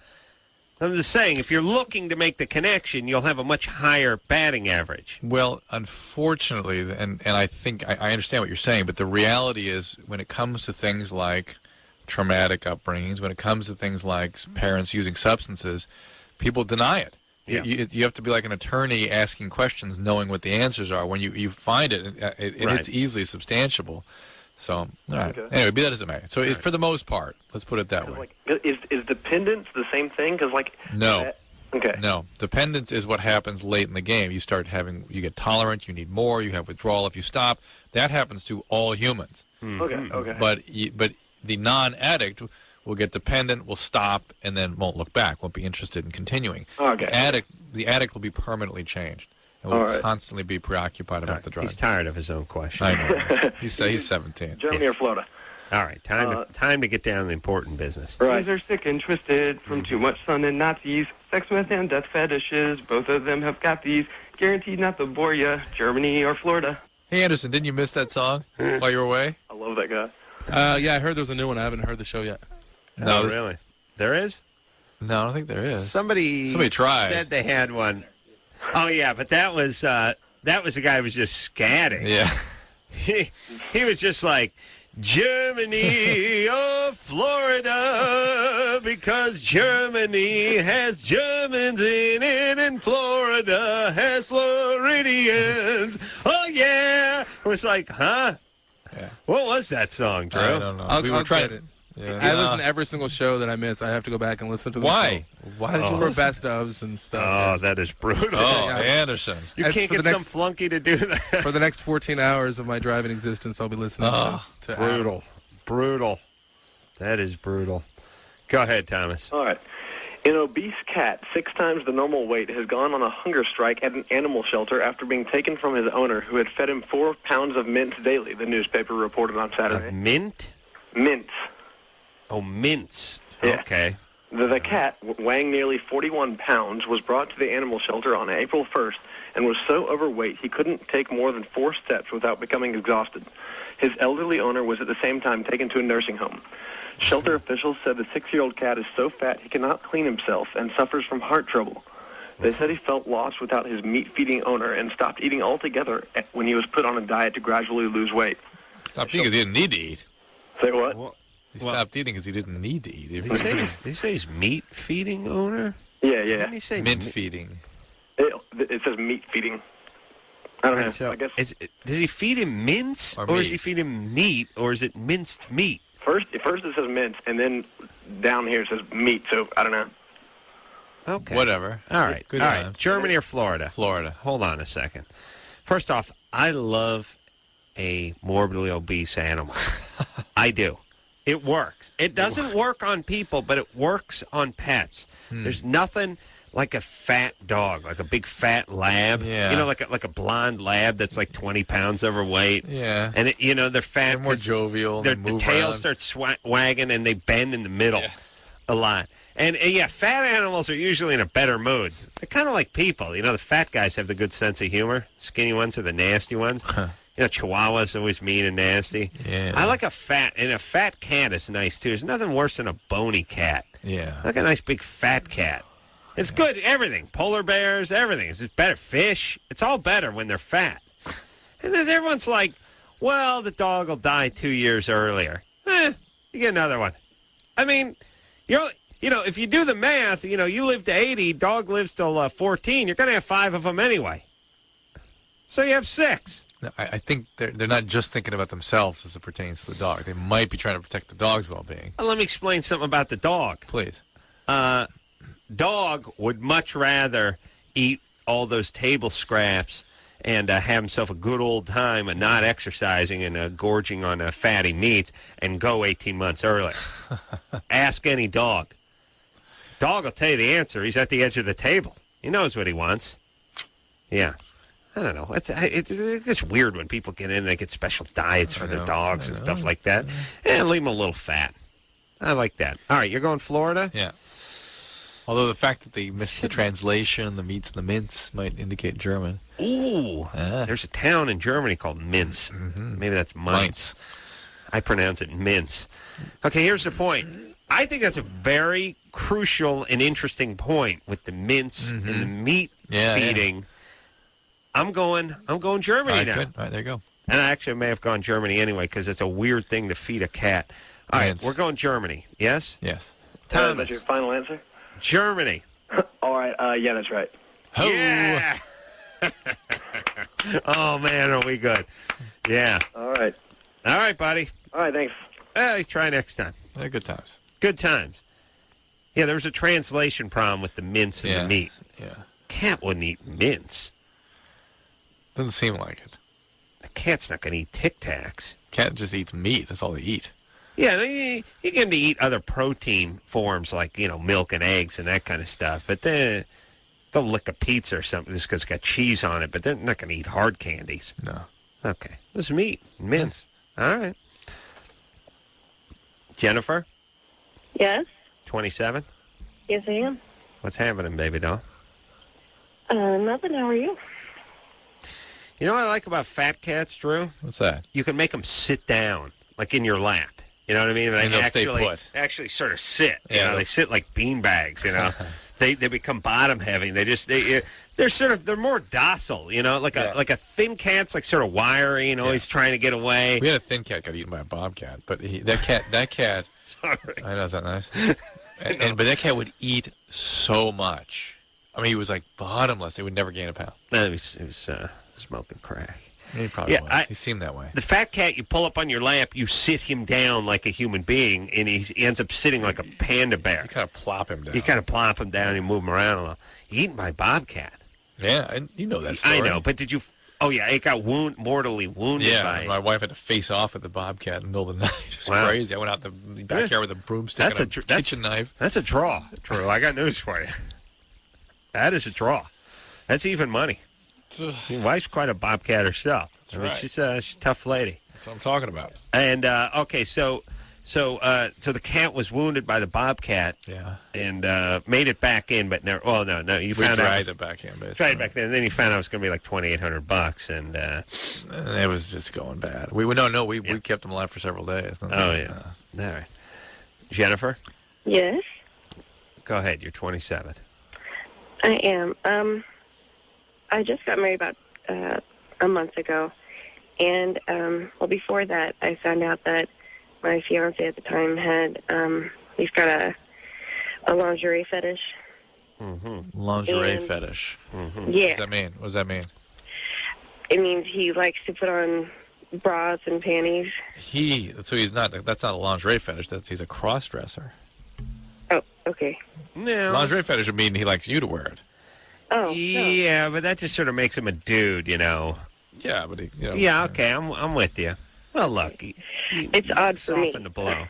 I'm just saying, if you're looking to make the connection, you'll have a much higher batting average. Well, unfortunately, and I think I understand what you're saying, but the reality is when it comes to things like traumatic upbringings, when it comes to things like parents using substances, people deny it. Yeah. You have to be like an attorney asking questions, knowing what the answers are. When you find it, and it's easily substantiable. So, all right. Okay. Anyway, be that as it may. So, for the most part, let's put it that way. Like, is dependence the same thing? Because, like... No. Okay. No. Dependence is what happens late in the game. You get tolerant, you need more, you have withdrawal if you stop. That happens to all humans. Okay. But the non-addict will get dependent, will stop, and then won't look back, won't be interested in continuing. Okay. The addict will be permanently changed. And will constantly be preoccupied about the drug. He's tired of his own question. I know. He's 17. Germany or Florida? All right, time to get down to the important business. Right. These are sick and twisted from too much sun and Nazis. Sex, meth, and death fetishes. Both of them have got these. Guaranteed not to bore ya. Germany or Florida. Hey, Anderson, didn't you miss that song while you were away? I love that guy. Yeah, I heard there was a new one. I haven't heard the show yet. No, really? There is? No, I don't think there is. Somebody tried. Said they had one. Oh yeah, but that was the guy who was just scatting. Yeah. He was just like, Germany or Florida, because Germany has Germans in it and Florida has Floridians. Oh yeah. It was like, huh? Yeah. What was that song, Drew? I don't know. I'll try it. Yeah. I listen to every single show that I miss. I have to go back and listen to the Why? show. Why did you For listen? best ofs and stuff. Oh, that is brutal. Oh, Anderson. You can't get some flunky to do that. For the next 14 hours of my driving existence, I'll be listening to brutal. Brutal. That is brutal. Go ahead, Thomas. All right. An obese cat, 6 times the normal weight, has gone on a hunger strike at an animal shelter after being taken from his owner, who had fed him 4 pounds of mints daily, the newspaper reported on Saturday. Mint? Mints. Oh, mints. Yeah. Okay. The cat, weighing nearly 41 pounds, was brought to the animal shelter on April 1st and was so overweight he couldn't take more than 4 steps without becoming exhausted. His elderly owner was at the same time taken to a nursing home. Shelter officials said the 6-year-old cat is so fat he cannot clean himself and suffers from heart trouble. They said he felt lost without his meat-feeding owner and stopped eating altogether when he was put on a diet to gradually lose weight. Stopped eating because he didn't need to eat. Say what? He stopped eating because he didn't need to eat. Did he say he's meat-feeding owner? Yeah. Didn't he say mint-feeding? It says meat-feeding. I don't know. So I guess does he feed him mince, or does he feed him meat, or is it minced meat? First it says mince, and then down here it says meat, so I don't know. Okay. Whatever. All right. Good All times. right. Germany or Florida? Florida. Hold on a second. First off, I love a morbidly obese animal. I do. It works. It doesn't work on people, but it works on pets. There's nothing like a fat dog, like a big fat lab. Yeah. You know, like a blonde lab that's like 20 pounds overweight. Yeah. And, they're fat. They're more jovial. The move tail around. starts wagging, and they bend in the middle a lot. And, fat animals are usually in a better mood. They're kind of like people. The fat guys have the good sense of humor. Skinny ones are the nasty ones. Chihuahuas always mean and nasty. Yeah. I like a fat cat is nice, too. There's nothing worse than a bony cat. Yeah. I like a nice big fat cat. It's good. Everything. Polar bears, everything. It's just better. Fish. It's all better when they're fat. And then everyone's like, well, the dog will die 2 years earlier. You get another one. I mean, if you do the math, you live to 80, dog lives till 14. You're going to have 5 of them anyway. So you have 6. I think they're not just thinking about themselves as it pertains to the dog. They might be trying to protect the dog's well-being. Let me explain something about the dog. Please. Dog would much rather eat all those table scraps and have himself a good old time and not exercising and gorging on fatty meats and go 18 months earlier. Ask any dog. Dog will tell you the answer. He's at the edge of the table. He knows what he wants. Yeah. I don't know. It's weird when people get in, they get special diets for their dogs and stuff like that. And leave them a little fat. I like that. All right, you're going Florida? Yeah. Although the fact that they missed the translation, the meats and the mince, might indicate German. Ooh. There's a town in Germany called Minz. Mm-hmm. Maybe that's Mainz. I pronounce it Mince. Okay, here's the point. I think that's a very crucial and interesting point with the mince and the meat feeding. Yeah. I'm going Germany now. Good. All right, there you go. And I actually may have gone Germany anyway because it's a weird thing to feed a cat. All right, we're going Germany. Yes? Yes. Thomas. That's your final answer? Germany. All right. Yeah, that's right. Oh. Yeah. Oh, man, are we good? Yeah. All right. All right, buddy. All right, thanks. Try next time. Yeah, good times. Good times. Yeah, there was a translation problem with the mince and the meat. Yeah. Cat wouldn't eat mince. Doesn't seem like it. A cat's not going to eat Tic Tacs. Cat just eats meat. That's all they eat. Yeah, you get them to eat other protein forms like, milk and eggs and that kind of stuff. But then they'll lick a pizza or something just because it's got cheese on it. But they're not going to eat hard candies. No. Okay. This is meat and mince. All right. Jennifer? Yes? 27? Yes, I am. What's happening, baby doll? Nothing. How are you? You know what I like about fat cats, Drew? What's that? You can make them sit down, like in your lap. You know what I mean? And they'll stay put. Actually sort of sit. Yeah, they sit like beanbags, They become bottom heavy. They're more docile, like a thin cat's like sort of wiry, always trying to get away. We had a thin cat got eaten by a bobcat, but that cat Sorry. I know, is that nice? But that cat would eat so much. I mean, he was like bottomless. He would never gain a pound. No, he was smoking crack. He probably was. He seemed that way. The fat cat, you pull up on your lap, you sit him down like a human being, and he ends up sitting like a panda bear. You kind of plop him down. You kind of plop him down and move him around a little. Eaten by a bobcat. Yeah, and you know that story. I know, but did you... Oh, yeah, it got mortally wounded by it. My wife had to face off with the bobcat in the middle of the night. It was crazy. I went out the backyard with a broomstick and a kitchen knife. That's a draw, Drew. I got news for you. That is a draw. That's even money. Your wife's quite a bobcat herself. That's right. She's a tough lady. That's what I'm talking about. And, okay, so the cat was wounded by the bobcat. Yeah. And made it back in, but never. Well, no. You found out. We dragged it back in, basically. Tried it back then, and then you found out it was going to be like $2,800, and it was just going bad. We kept him alive for several days. Oh yeah. All right. Jennifer. Yes. Go ahead. You're 27. I am. I just got married about a month ago, and before that, I found out that my fiance at the time had he's got a lingerie fetish. Mm-hmm. Lingerie fetish. Mm-hmm. Yeah. What does that mean? It means he likes to put on bras and panties. That's not a lingerie fetish. He's a cross-dresser. Oh, okay. No. Lingerie fetish would mean he likes you to wear it. Oh. Yeah, but that just sort of makes him a dude, Yeah, but Yeah, okay, I'm with you. Well, look, it's odd for me. Soften the blow.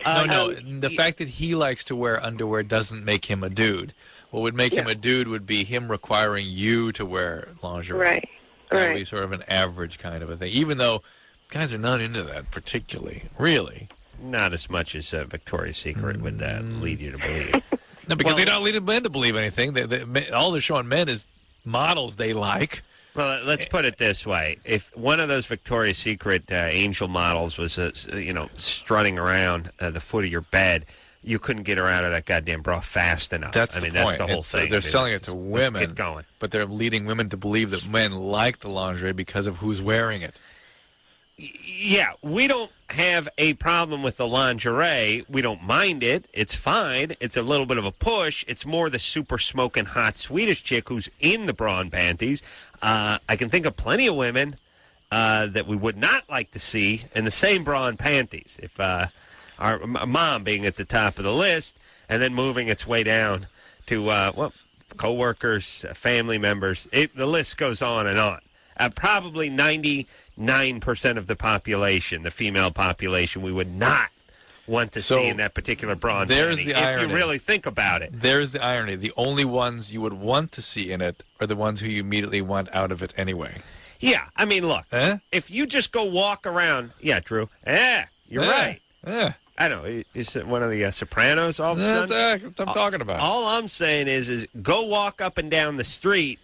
No. The fact that he likes to wear underwear doesn't make him a dude. What would make him a dude would be him requiring you to wear lingerie. Right. That would be sort of an average kind of a thing. Even though guys are not into that particularly, really. Not as much as Victoria's Secret would lead you to believe. No, because they don't lead men to believe anything. All they're showing men is models they like. Well, let's put it this way: if one of those Victoria's Secret angel models was, strutting around the foot of your bed, you couldn't get her out of that goddamn bra fast enough. That's the point. That's the whole thing. They're selling it to women. Get going. But they're leading women to believe that men like the lingerie because of who's wearing it. Yeah, we don't have a problem with the lingerie. We don't mind it. It's fine. It's a little bit of a push. It's more the super smoking hot Swedish chick who's in the bra and panties. I can think of plenty of women that we would not like to see in the same bra and panties. If our mom being at the top of the list and then moving its way down to, coworkers, family members. The list goes on and on. Probably 99% of the population, the female population, we would not want to see in that particular bra and there's panty, the irony. if you really think about it. There's the irony. The only ones you would want to see in it are the ones who you immediately want out of it anyway. Yeah, I mean, look, if you just go walk around, Drew, you're right. I don't know, is it one of the Sopranos all of a sudden? That's what I'm talking about. All I'm saying is go walk up and down the street,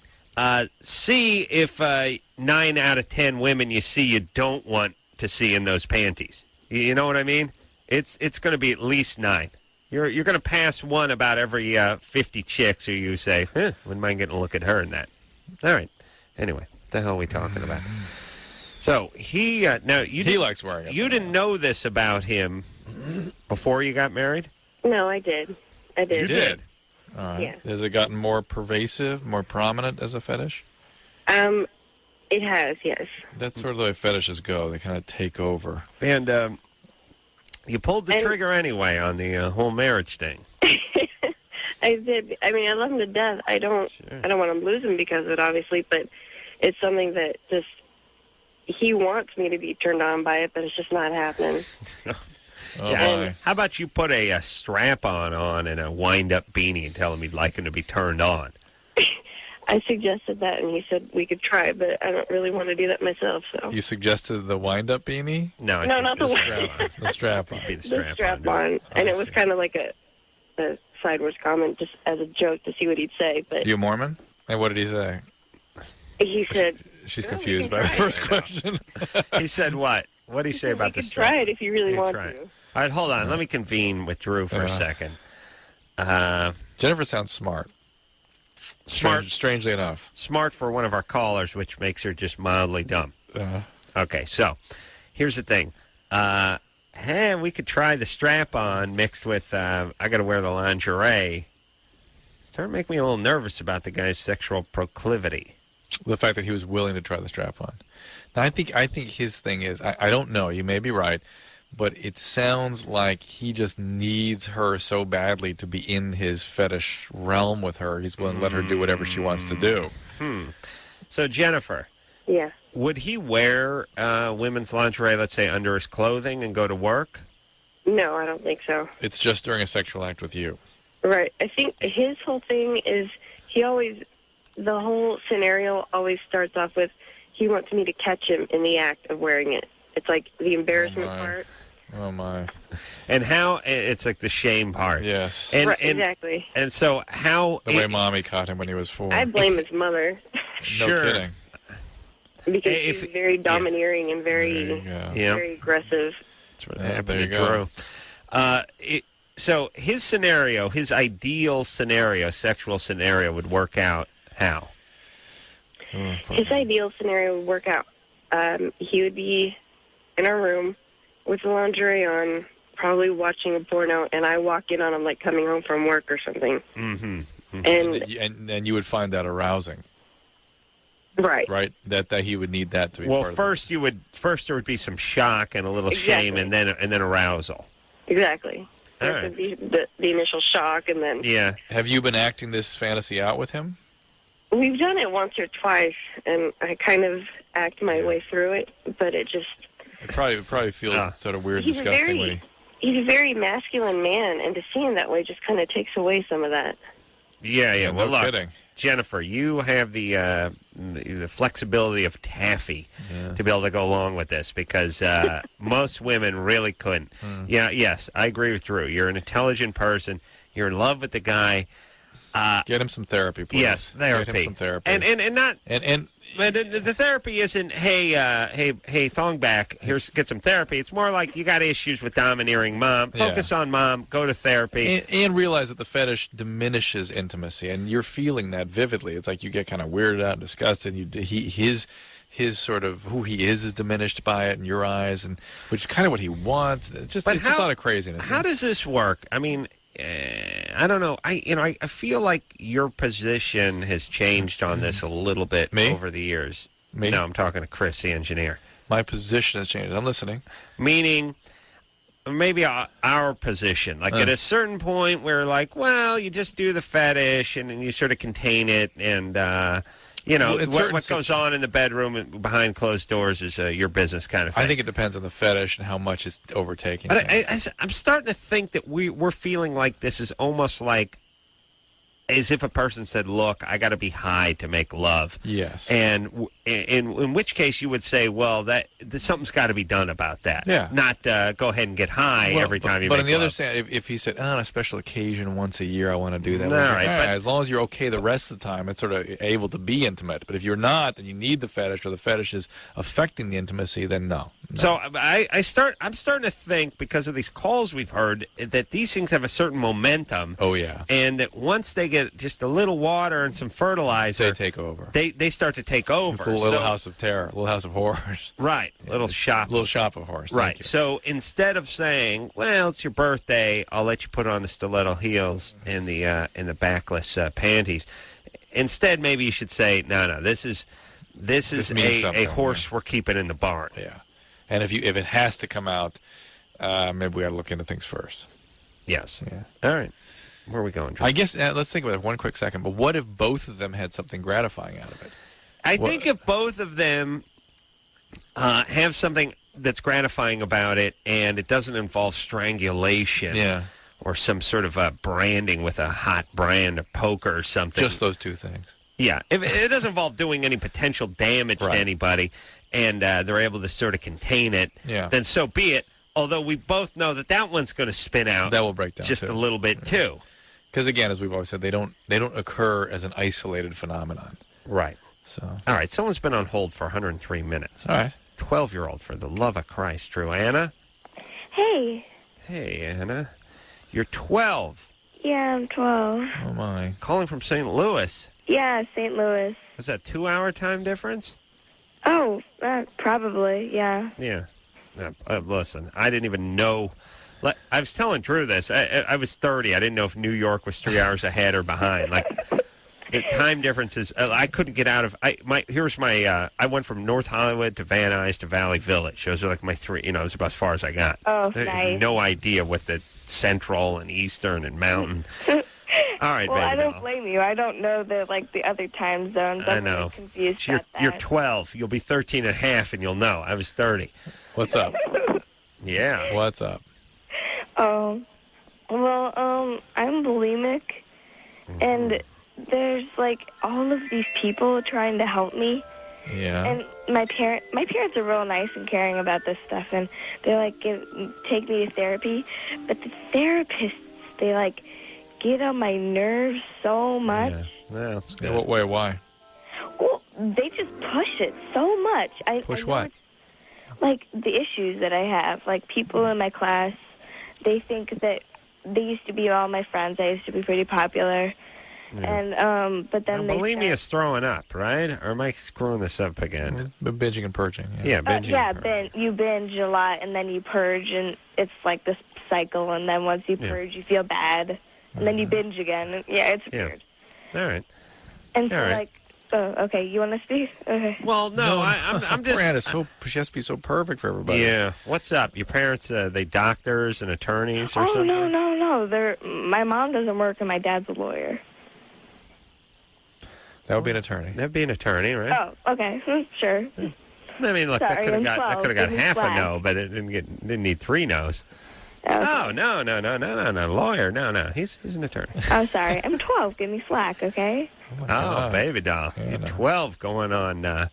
see if 9 out of 10 women you see you don't want to see in those panties. You know what I mean? It's going to be at least 9. You're going to pass one about every 50 chicks who you say, wouldn't mind getting a look at her in that. All right. Anyway, what the hell are we talking about? So he likes wearing it. You didn't know this about him before you got married? No, I did. You did? All right. Yeah. Has it gotten more pervasive, more prominent as a fetish? It has, yes. That's sort of the way fetishes go. They kind of take over. And you pulled the trigger anyway on the whole marriage thing. I did. I mean, I love him to death. I don't want to lose him because of it, obviously, but it's something that just he wants me to be turned on by it, but it's just not happening. How about you put a strap-on and a wind-up beanie and tell him you'd like him to be turned on? I suggested that, and he said we could try, but I don't really want to do that myself. So you suggested the wind-up beanie? No, not the strap-on. The strap-on. The strap-on, and it was kind of like a sideways comment, just as a joke to see what he'd say. But you a Mormon? And what did he say? He said she's confused by the first question. He said what? What did he say about the strap? Try it if you really want to. All right, hold on. Let me convene with Drew for a second. Jennifer sounds smart. Strangely enough. Smart for one of our callers, which makes her just mildly dumb. Okay, so here's the thing. We could try the strap-on mixed with I got to wear the lingerie. It's starting to make me a little nervous about the guy's sexual proclivity. The fact that he was willing to try the strap-on. Now, I think his thing is, I don't know, you may be right, but it sounds like he just needs her so badly to be in his fetish realm with her. He's willing to let her do whatever she wants to do. So, Jennifer. Yeah. Would he wear women's lingerie, let's say, under his clothing and go to work? No, I don't think so. It's just during a sexual act with you. Right. I think his whole thing is the whole scenario always starts off with he wants me to catch him in the act of wearing it. It's like the embarrassment part. Oh, my. And how it's like the shame part. Yes. Right, exactly. And so how... The way Mommy caught him when he was 4. I blame his mother. No kidding. Because she's very domineering and very aggressive. That's what happened to Drew. So his scenario, his ideal scenario, sexual scenario, would work out how? His ideal scenario would work out. He would be in our room with the lingerie on, probably watching a porno, and I walk in on him like coming home from work or something. And you would find that arousing. Right. Right? That he would need that to be part of it. First there would be some shock and a little shame and then arousal. Exactly. All There would be the initial shock and then... Yeah. Have you been acting this fantasy out with him? We've done it once or twice, and I kind of act my way through it, but it just... It probably feels sort of weird and disgusting when he's a very masculine man, and to see him that way just kind of takes away some of that. Yeah. Well, no look, kidding. Jennifer, you have the flexibility of taffy to be able to go along with this because most women really couldn't. Yeah, yes, I agree with Drew. You're an intelligent person. You're in love with the guy. Get him some therapy, please. Yes, therapy. Get him some therapy. And the therapy isn't, hey, thong back, get some therapy. It's more like you got issues with domineering mom. Focus on mom. Go to therapy. And realize that the fetish diminishes intimacy, and you're feeling that vividly. It's like you get kind of weirded out and disgusted. His his sort of who he is diminished by it in your eyes, and which is kind of what he wants. It's just a lot of craziness. How does this work? I mean, I don't know. I feel like your position has changed on this a little bit over the years. Me? No, I'm talking to Chris, the engineer. My position has changed. I'm listening. Meaning, maybe our position. Like at a certain point where, like, well, you just do the fetish and you sort of contain it, and what goes on in the bedroom and behind closed doors is your business kind of thing. I think it depends on the fetish and how much it's overtaking. But I'm starting to think that we're feeling like this is almost like as if a person said, look, I got to be high to make love. Yes. And in which case you would say, well, that something's got to be done about that. Yeah. Not go ahead and get high every time you make love. But on the other side, if he said, on a special occasion once a year I want to do that. All right, but as long as you're okay the rest of the time, it's sort of able to be intimate. But if you're not, and you need the fetish, or the fetish is affecting the intimacy, then no. So I'm starting to think, because of these calls we've heard, that these things have a certain momentum. Oh, yeah. And that once they get just a little water and some fertilizer, they take over. They start to take over. It's a little house of terror, little house of horrors. Right. Little shop of horrors. Right. So instead of saying, well, it's your birthday, I'll let you put on the stiletto heels and the backless panties. Instead, maybe you should say, no, this is a horse we're keeping in the barn. Yeah. And if it has to come out, maybe we got to look into things first. Yes. Yeah. All right. Where are we going, Drew? I guess let's think about it for one quick second. But what if both of them had something gratifying out of it? I think if both of them have something that's gratifying about it, and it doesn't involve strangulation, or some sort of branding with a hot brand of poker or something. Just those two things. Yeah. If it doesn't involve doing any potential damage to anybody, and they're able to sort of contain it, then so be it. Although we both know that one's going to spin out. That will break down just too. a little bit too. Because again, as we've always said, they don't occur as an isolated phenomenon. Right. So. All right. Someone's been on hold for 103 minutes. All right. 12-year-old, for the love of Christ, Drew. Anna. Hey. Hey, Anna. You're 12. Yeah, I'm 12. Oh my. Calling from St. Louis. Yeah, St. Louis. Was that 2-hour time difference? Oh, probably, yeah. Yeah. Listen, I didn't even know. I was telling Drew this. I was 30. I didn't know if New York was 3 hours ahead or behind. Like, the time differences. I couldn't get out of. I went from North Hollywood to Van Nuys to Valley Village. Those are like my three. It was about as far as I got. Oh, I nice. had no idea what the Central and Eastern and Mountain. All right, well, baby. I don't blame you. I don't know the other time zones. I know. Confused You're 12. You'll be 13 and a half, and you'll know. I was 30. What's up? Yeah. What's up? Oh, well, I'm bulimic, and there's all of these people trying to help me. Yeah. And my parents are real nice and caring about this stuff, and they take me to therapy, but the therapists, they get on my nerves so much. Yeah. Well, that's good. Wait, why? Well, they just push it so much. Push what? The issues that I have. People in my class, they think that they used to be all my friends. I used to be pretty popular. Yeah. And but then bulimia is throwing up, right? Or am I screwing this up again? Binging and purging. Yeah, binging. You binge a lot, and then you purge, and it's this cycle. And then once you purge, you feel bad, and then you binge again. Yeah, it's weird. All right. And so, oh, okay. You want to speak? Okay. Well, no, I'm just. Miranda, she has to be so perfect for everybody. Yeah. What's up? Your parents, they doctors and attorneys or something? Oh, no. My mom doesn't work, and my dad's a lawyer. That would be an attorney. That'd be an attorney, right? Oh, okay. Sure. I mean, look, that could have got half slack. a no, but it didn't need 3 no's. Okay. Oh, no, lawyer, no, he's an attorney. I'm sorry, I'm 12, give me slack, okay? Oh, baby doll, you're 12 going on,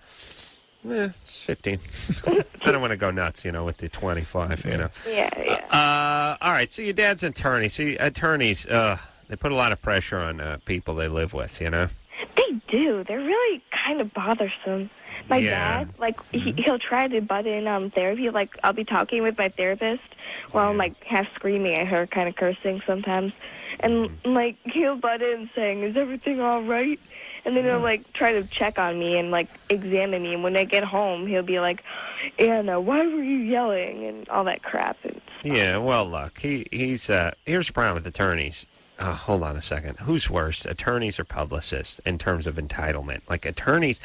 15. I don't want to go nuts, with the 25, Yeah. All right, so your dad's an attorney. See, attorneys, they put a lot of pressure on people they live with, They do, they're really kind of bothersome. My dad, like, he'll try to butt in therapy. Like, I'll be talking with my therapist while I'm, like, half screaming at her, kind of cursing sometimes. And, like, he'll butt in saying, is everything all right? And then he'll, like, try to check on me and, like, examine me. And when I get home, he'll be like, Anna, why were you yelling? And all that crap. Yeah, well, look, here's the problem with attorneys. Hold on a second. Who's worse, attorneys or publicists in terms of entitlement? Like attorneys,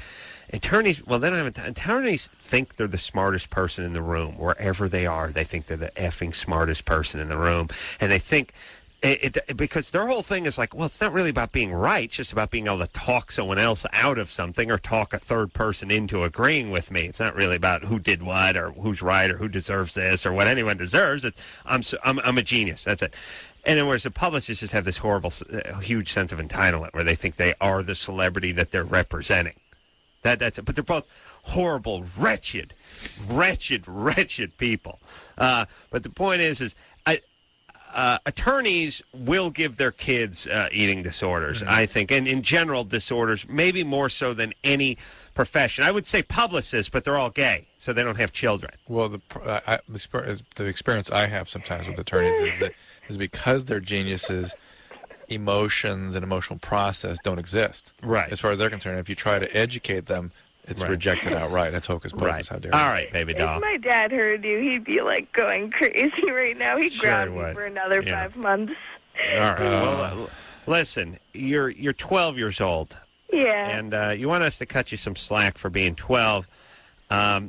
well, they don't have attorneys think they're the smartest person in the room. Wherever they are, they think they're the effing smartest person in the room. And they think, because their whole thing is like, well, it's not really about being right. It's just about being able to talk someone else out of something or talk a third person into agreeing with me. It's not really about who did what or who's right or who deserves this or what anyone deserves. I'm a genius. That's it. And then whereas the publicists just have this horrible, huge sense of entitlement where they think they are the celebrity that they're representing. That's it. But they're both horrible, wretched people. But the point is attorneys will give their kids eating disorders, I think, and in general disorders, maybe more so than any profession. I would say publicists, but they're all gay, so they don't have children. Well, the experience I have sometimes with attorneys is because they're geniuses, emotions and emotional process don't exist. Right. As far as they're concerned, if you try to educate them, it's rejected outright. That's hocus pocus. Right. How dare you. All right, baby doll. If my dad heard you, he'd be, like, going crazy right now. He'd ground me for another 5 months. All right. Well, listen, you're 12 years old. Yeah. And you want us to cut you some slack for being 12. How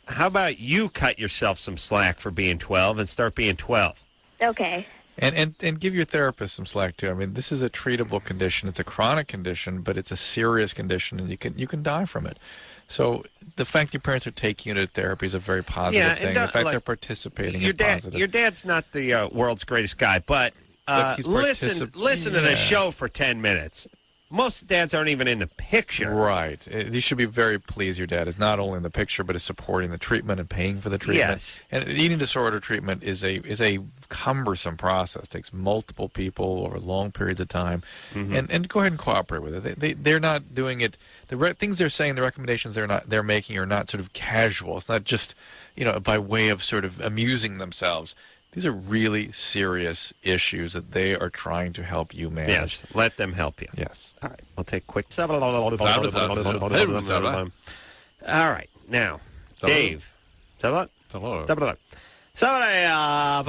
about you cut yourself some slack for being 12 and start being 12? Okay. And give your therapist some slack too. I mean, this is a treatable condition. It's a chronic condition, but it's a serious condition, and you can die from it. So the fact your parents are taking you to therapy is a very positive thing. The fact they're participating is positive. Your dad's not the world's greatest guy, but listen to the show for 10 minutes. Most dads aren't even in the picture. Right. You should be very pleased your dad is not only in the picture, but is supporting the treatment and paying for the treatment. Yes. And eating disorder treatment is a cumbersome process. It takes multiple people over long periods of time. And go ahead and cooperate with it. They're not doing it. The things they're saying, the recommendations they're making are not sort of casual. It's not just, by way of sort of amusing themselves. These are really serious issues that they are trying to help you manage. Yes, let them help you. Yes. All right, we'll take a quick... All right, now, Dave. Hello. Somebody, I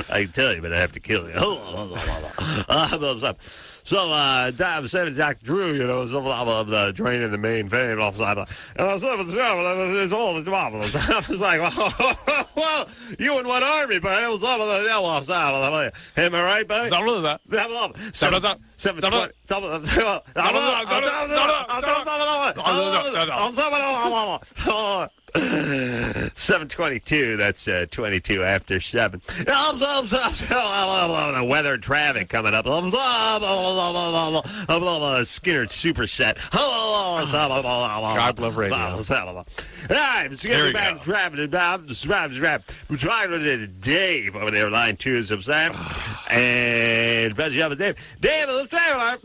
can tell you, but I have to kill you. So, I said to Dr. Drew, I'm draining the main vein. And I was like, well, you in what army, but it was am I right, buddy? 7:22. That's 22 after 7. The weather and traffic coming up. Skinner superset. God love radio. All right, let's get back driving. We're trying to Dave over there, line 2 is upset. And Dave, let's play.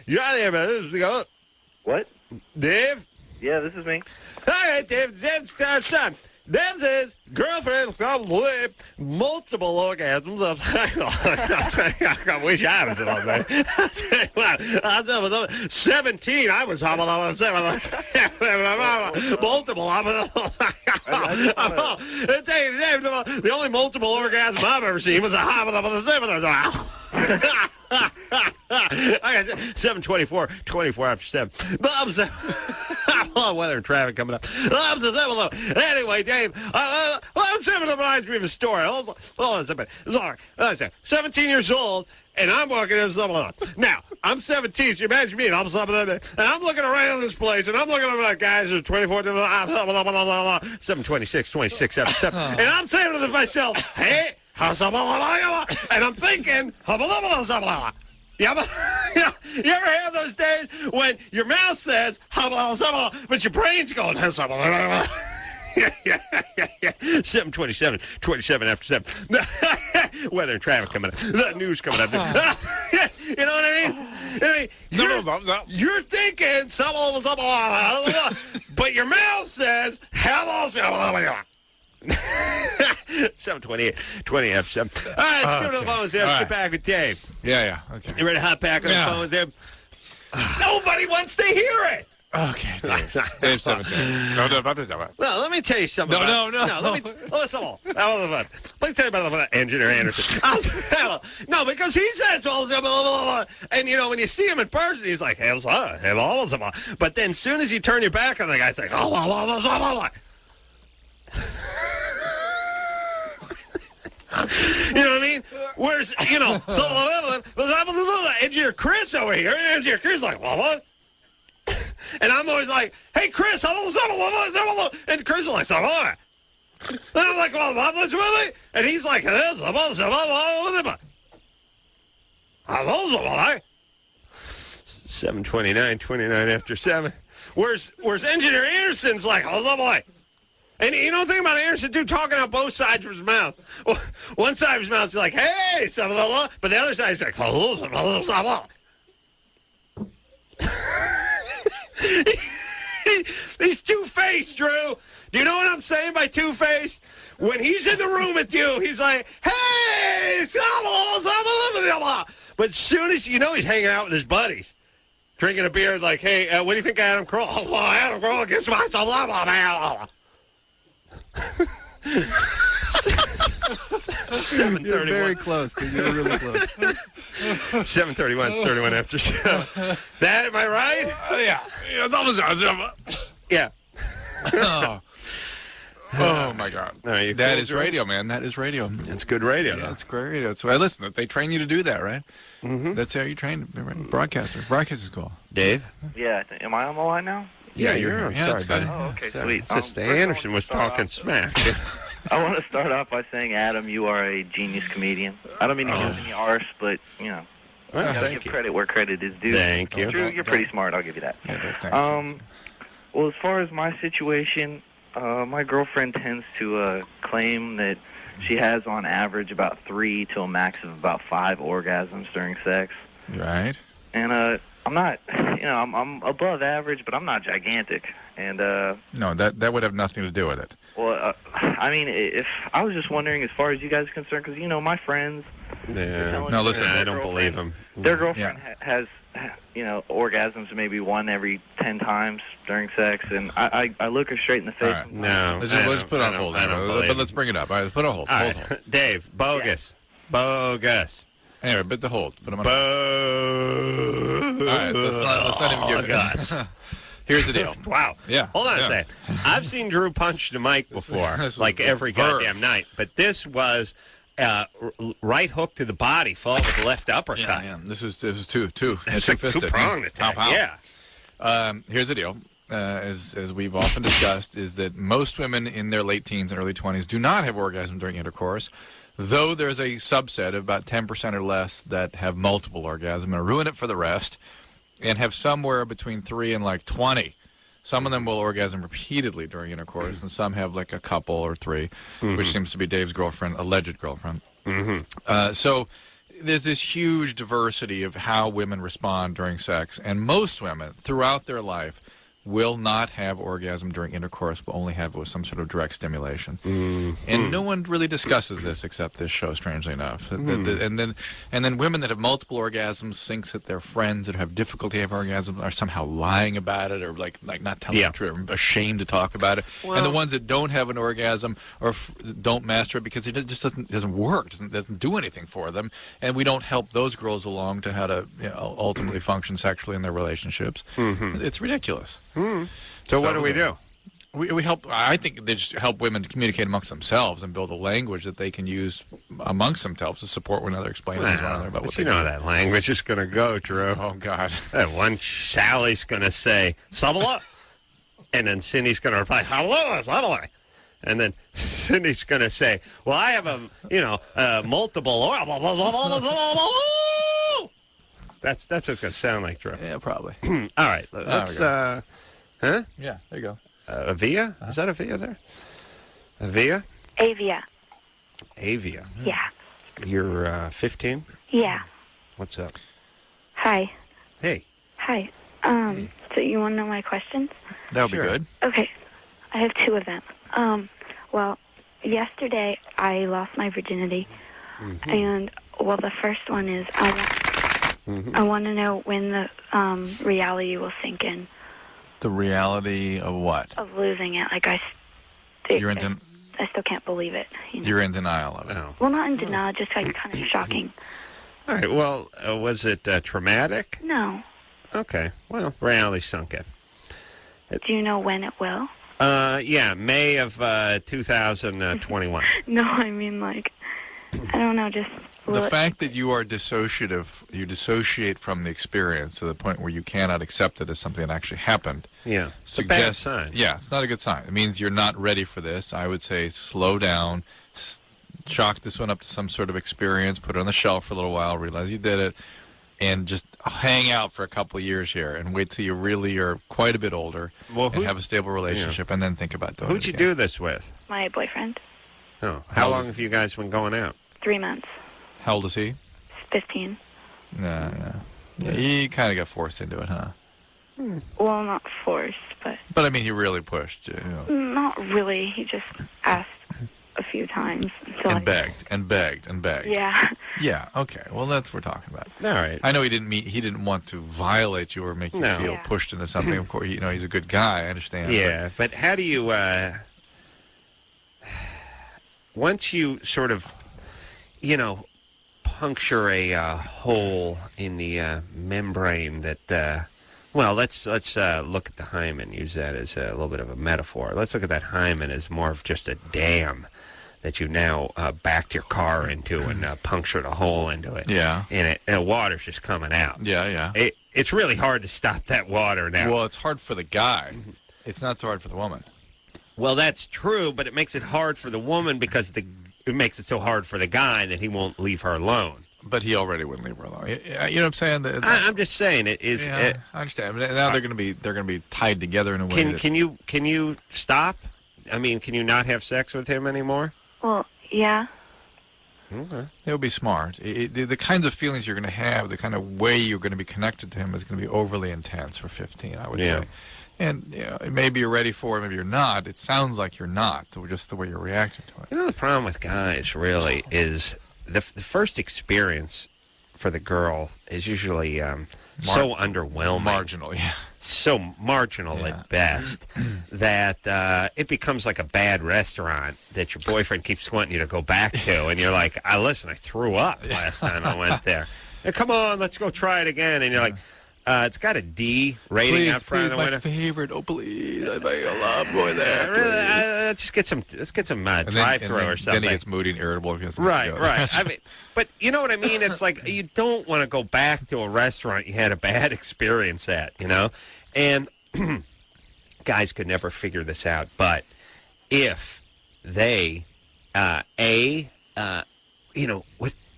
You're out there, man. What? Dave? Yeah, this is me. All right, Dave. Son. Dave says girlfriend probably multiple orgasms. I wish I was on that. I was 17. I was multiple. The only multiple orgasm I've ever seen was a 7:24, 24 after 7. Weather and traffic coming up. Anyway, Dave, that reminds me of a story. Hold on a second. Sorry. 17 years old, and I'm walking into something. Now, I'm 17, so you imagine me, and I'm looking around this place, and I'm looking at guys who are 24, 7:26, 26 after 7. And I'm saying to myself, hey, and I'm thinking, you ever have those days when your mouth says, but your brain's going, 7:27, 27 after 7. Weather and traffic coming up. The news coming up. You know what I mean? You're thinking, but your mouth says, 7:28, 20 F7. All right, let's go to the phones there. Let's get back with Dave. Yeah. Okay. You ready to hop back on the phone, Dave? Nobody wants to hear it. Okay, Dave 17. No, let me tell you something. No. Listen. Let me tell you about Engineer Anderson. No, because he says, and when you see him in person, he's like, but then as soon as you turn your back on the guy, it's like, you know what I mean? Where's, Engineer Chris over here, Engineer Chris is like, what? And I'm always like, hey, Chris, and Chris is like, and I'm like, and he's like, 7:29, 29 after 7. Where's Engineer Anderson's like, and you know the thing about Anderson, dude, talking out both sides of his mouth. One side of his mouth is like, hey, but the other side is like, he's two-faced, Drew. Do you know what I'm saying by two-faced? When he's in the room with you, he's like, hey, but as soon as he's hanging out with his buddies, drinking a beer, like, hey, what do you think of Adam Kroll? Oh, Adam Kroll against myself, man. 7:31. You're very close, dude. You're really close. 7:31. It's 31 after show. That, am I right? Yeah. Yeah. Oh my God. That is radio, man. That is radio. It's good radio. Yeah, it's great radio. So listen, they train you to do that, right? Mm-hmm. That's how you train. Broadcaster. Broadcaster's cool. Dave? Yeah. Am I on the line now? Yeah, you're on. Sorry, buddy. Oh, okay, sweet. Sister Anderson was talking smack. I want to start off by saying, Adam, you are a genius comedian. I don't mean to give any arse, but, Well, give credit where credit is due. Thank you. Drew, you're pretty smart. I'll give you that. Yeah, thanks. Well, as far as my situation, my girlfriend tends to claim that she has, on average, about 3 to a max of about 5 orgasms during sex. Right. And I'm not, I'm above average, but I'm not gigantic. And no, that would have nothing to do with it. Well, I mean, if I was just wondering, as far as you guys are concerned, because my friends. Yeah. No, listen, I don't believe them. Their girlfriend has, orgasms maybe 1 every 10 times during sex, and I look her straight in the face. Right. No, let's put on hold. But let's bring it up. All right, put on hold. Hold. Dave, bogus. Yeah. Bogus. Anyway, but the hold. Put them on. All right, let's not even give it. Here's the deal. Wow. Yeah. Hold on a second. I've seen Drew punch the mic before, like every goddamn night. But this was right hook to the body, followed with the left uppercut. Yeah. This is two. It's like two-pronged attack. Pow. Yeah. Here's the deal. As we've often discussed, is that most women in their late teens and early 20s do not have orgasm during intercourse, though there's a subset of about 10% or less that have multiple orgasms and ruin it for the rest, and have somewhere between 3 and 20. Some of them will orgasm repeatedly during intercourse, and some have like a couple or 3, which seems to be Dave's alleged girlfriend. Mm-hmm. So there's this huge diversity of how women respond during sex, and most women throughout their life will not have orgasm during intercourse, but only have it with some sort of direct stimulation. And no one really discusses this except this show, strangely enough. And then women that have multiple orgasms think that their friends that have difficulty having orgasms are somehow lying about it, or like not telling the truth, or ashamed to talk about it. Well, and the ones that don't have an orgasm or don't master it because it just doesn't work, doesn't do anything for them, and we don't help those girls along to how to ultimately function sexually in their relationships. It's ridiculous. So what do we do? We help. I think they just help women to communicate amongst themselves and build a language that they can use amongst themselves to support one another, explain to one another about what they do. That language is going to go, Drew. Oh, God. That one Sally's going to say, "Sabala," and then Cindy's going to reply, "Hello, Sabala." And then Cindy's going to say, "Well, I have multiple." That's what it's going to sound like, Drew. Yeah, probably. All right, let's. Huh? Yeah, there you go. Avia? Is that Avia there? Avia? Avia. Avia. Yeah. You're 15? Yeah. What's up? Hi. Hey. Hi. So you want to know my questions? That would be good. Okay. I have two of them. Well, yesterday I lost my virginity, and the first one is I want to know when the reality will sink in. The reality of what? Of losing it. Like I still can't believe it. You know? You're in denial of it. Oh. Well, not in denial, just like kind of shocking. All right. Well, was it traumatic? No. Okay. Well, reality sunk in. Do you know when it will? Yeah, May of 2021. No, I mean like, I don't know, just... The fact that you are dissociative, you dissociate from the experience to the point where you cannot accept it as something that actually happened. Yeah, it's suggests, a bad sign. Yeah, it's not a good sign. It means you're not ready for this. I would say slow down, chalk this one up to some sort of experience, put it on the shelf for a little while, realize you did it, and just hang out for a couple of years here and wait till you really are quite a bit older and have a stable relationship and then think about doing it Who'd you do this with? My boyfriend. Oh, how long have you guys been going out? 3 months. How old is he? 15. No. Yeah, he kind of got forced into it, huh? Well, not forced, but... But, I mean, he really pushed you. Not really. He just asked a few times. And begged. Yeah. Yeah, okay. Well, that's what we're talking about. All right. I know he didn't want to violate you or make you feel pushed into something. Of course, he's a good guy. I understand. Yeah, but how do you... once you sort of, puncture a hole in the membrane that... well, let's look at the hymen, use that as a little bit of a metaphor. Let's look at that hymen as more of just a dam that you now backed your car into and punctured a hole into it. Yeah. And the water's just coming out. Yeah. It's really hard to stop that water now. Well, it's hard for the guy. It's not so hard for the woman. Well, that's true, but it makes it hard for the woman because it makes it so hard for the guy that he won't leave her alone. But he already wouldn't leave her alone. You know what I'm saying? I'm just saying it is. Yeah, I understand. Now they're going to be tied together in a way. Can you stop? I mean, can you not have sex with him anymore? Well, yeah. Okay. It would be smart. The kinds of feelings you're going to have, the kind of way you're going to be connected to him is going to be overly intense for 15, I would say. And maybe you're ready for it, maybe you're not. It sounds like you're not, just the way you're reacting to it. The problem with guys really is the first experience for the girl is usually so underwhelming. Marginal, yeah. So marginal at best that it becomes like a bad restaurant that your boyfriend keeps wanting you to go back to. And you're like, listen, I threw up last time I went there. Now, come on, let's go try it again. And you're like, it's got a D rating out front of the window. Please, my favorite. Oh, please. I love going there. Let's get some drive-through or something. Then he gets moody and irritable. Right. I mean, but you know what I mean? It's like you don't want to go back to a restaurant you had a bad experience at, And guys could never figure this out. But if they, they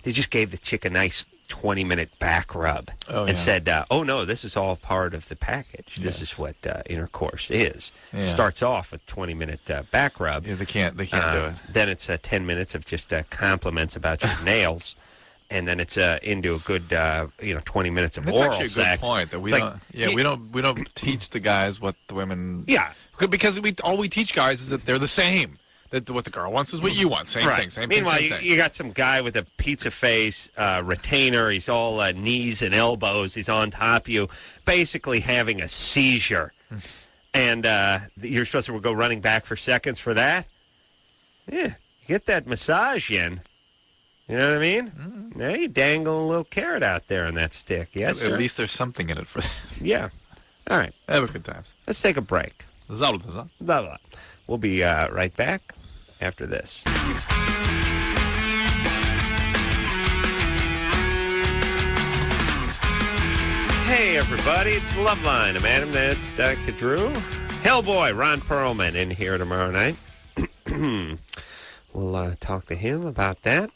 just gave the chick a nice 20-minute back rub and said, oh, no, this is all part of the package. This is what intercourse is. Yeah. It starts off with 20-minute back rub. Yeah, they can't do it. Then it's 10 minutes of just compliments about your nails. And then it's into a good 20 minutes of oral sex. That's actually a good point. That we don't teach the guys what the women... Yeah. Because all we teach guys is that they're the same. That what the girl wants is what you want. Same thing. Meanwhile, thing. You got some guy with a pizza face, retainer. He's all knees and elbows. He's on top of you, basically having a seizure. And you're supposed to go running back for seconds for that? Yeah. Get that massage in. You know what I mean? Mm-hmm. Now you dangle a little carrot out there on that stick. Yes, At least there's something in it for them. Yeah. All right. Have a good time. Let's take a break. We'll be right back after this. Hey, everybody. It's Loveline. I'm Adam. That's Dr. Drew. Hellboy, Ron Perlman, in here tomorrow night. We'll talk to him about that.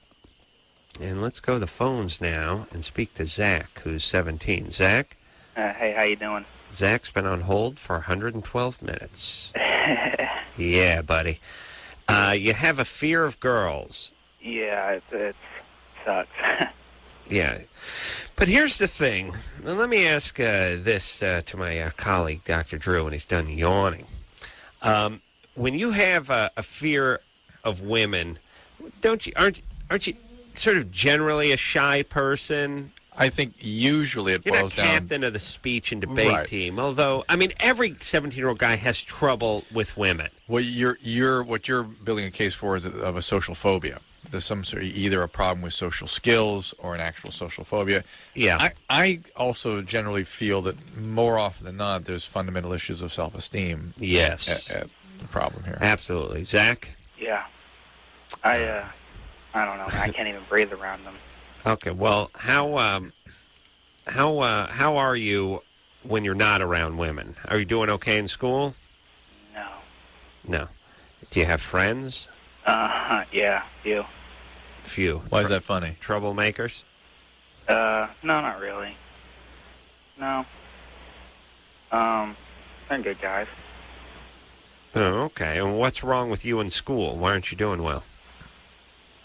And let's go to the phones now and speak to Zach, who's 17. Zach? Hey, how you doing? Zach's been on hold for 112 minutes. Yeah, buddy. You have a fear of girls. Yeah, it sucks. Yeah. But here's the thing. Now, let me ask this to my colleague, Dr. Drew, when he's done yawning. When you have a fear of women, aren't you sort of generally a shy person? I think usually it You're boils not down. captain of the speech and debate team, although I mean every 17-year-old guy has trouble with women. Well, what you're building a case for is of a social phobia. There's some sort of either a problem with social skills or an actual social phobia. Yeah. I also generally feel that more often than not, there's fundamental issues of self-esteem. Yes. At the problem here. Absolutely, Zach. Yeah. I don't know. I can't even breathe around them. Okay. Well, how are you when you're not around women? Are you doing okay in school? No. No. Do you have friends? Yeah, few. Few. Why is that funny? Troublemakers? No, not really. No. They're good guys. Oh, okay. And what's wrong with you in school? Why aren't you doing well?